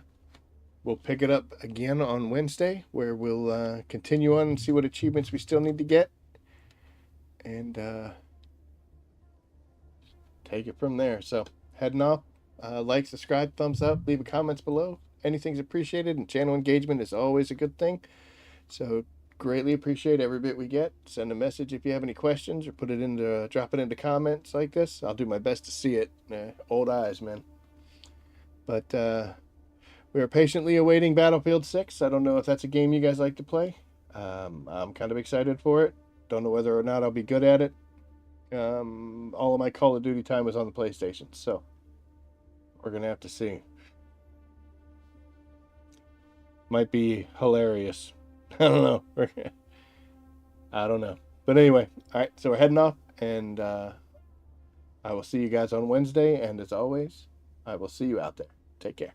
we'll pick it up again on Wednesday, where we'll continue on and see what achievements we still need to get. And take it from there. So, heading off. Like, subscribe, thumbs up, leave a comments below. Anything's appreciated, and channel engagement is always a good thing. So, greatly appreciate every bit we get. Send a message if you have any questions, or drop it into comments like this. I'll do my best to see it. Old eyes, man. But we are patiently awaiting Battlefield 6. I don't know if that's a game you guys like to play. I'm kind of excited for it. Don't know whether or not I'll be good at it. All of my Call of Duty time was on the PlayStation, so we're gonna have to see. Might be hilarious. I don't know. I don't know. But anyway, all right, so we're heading off, and I will see you guys on Wednesday, and as always, I will see you out there. Take care.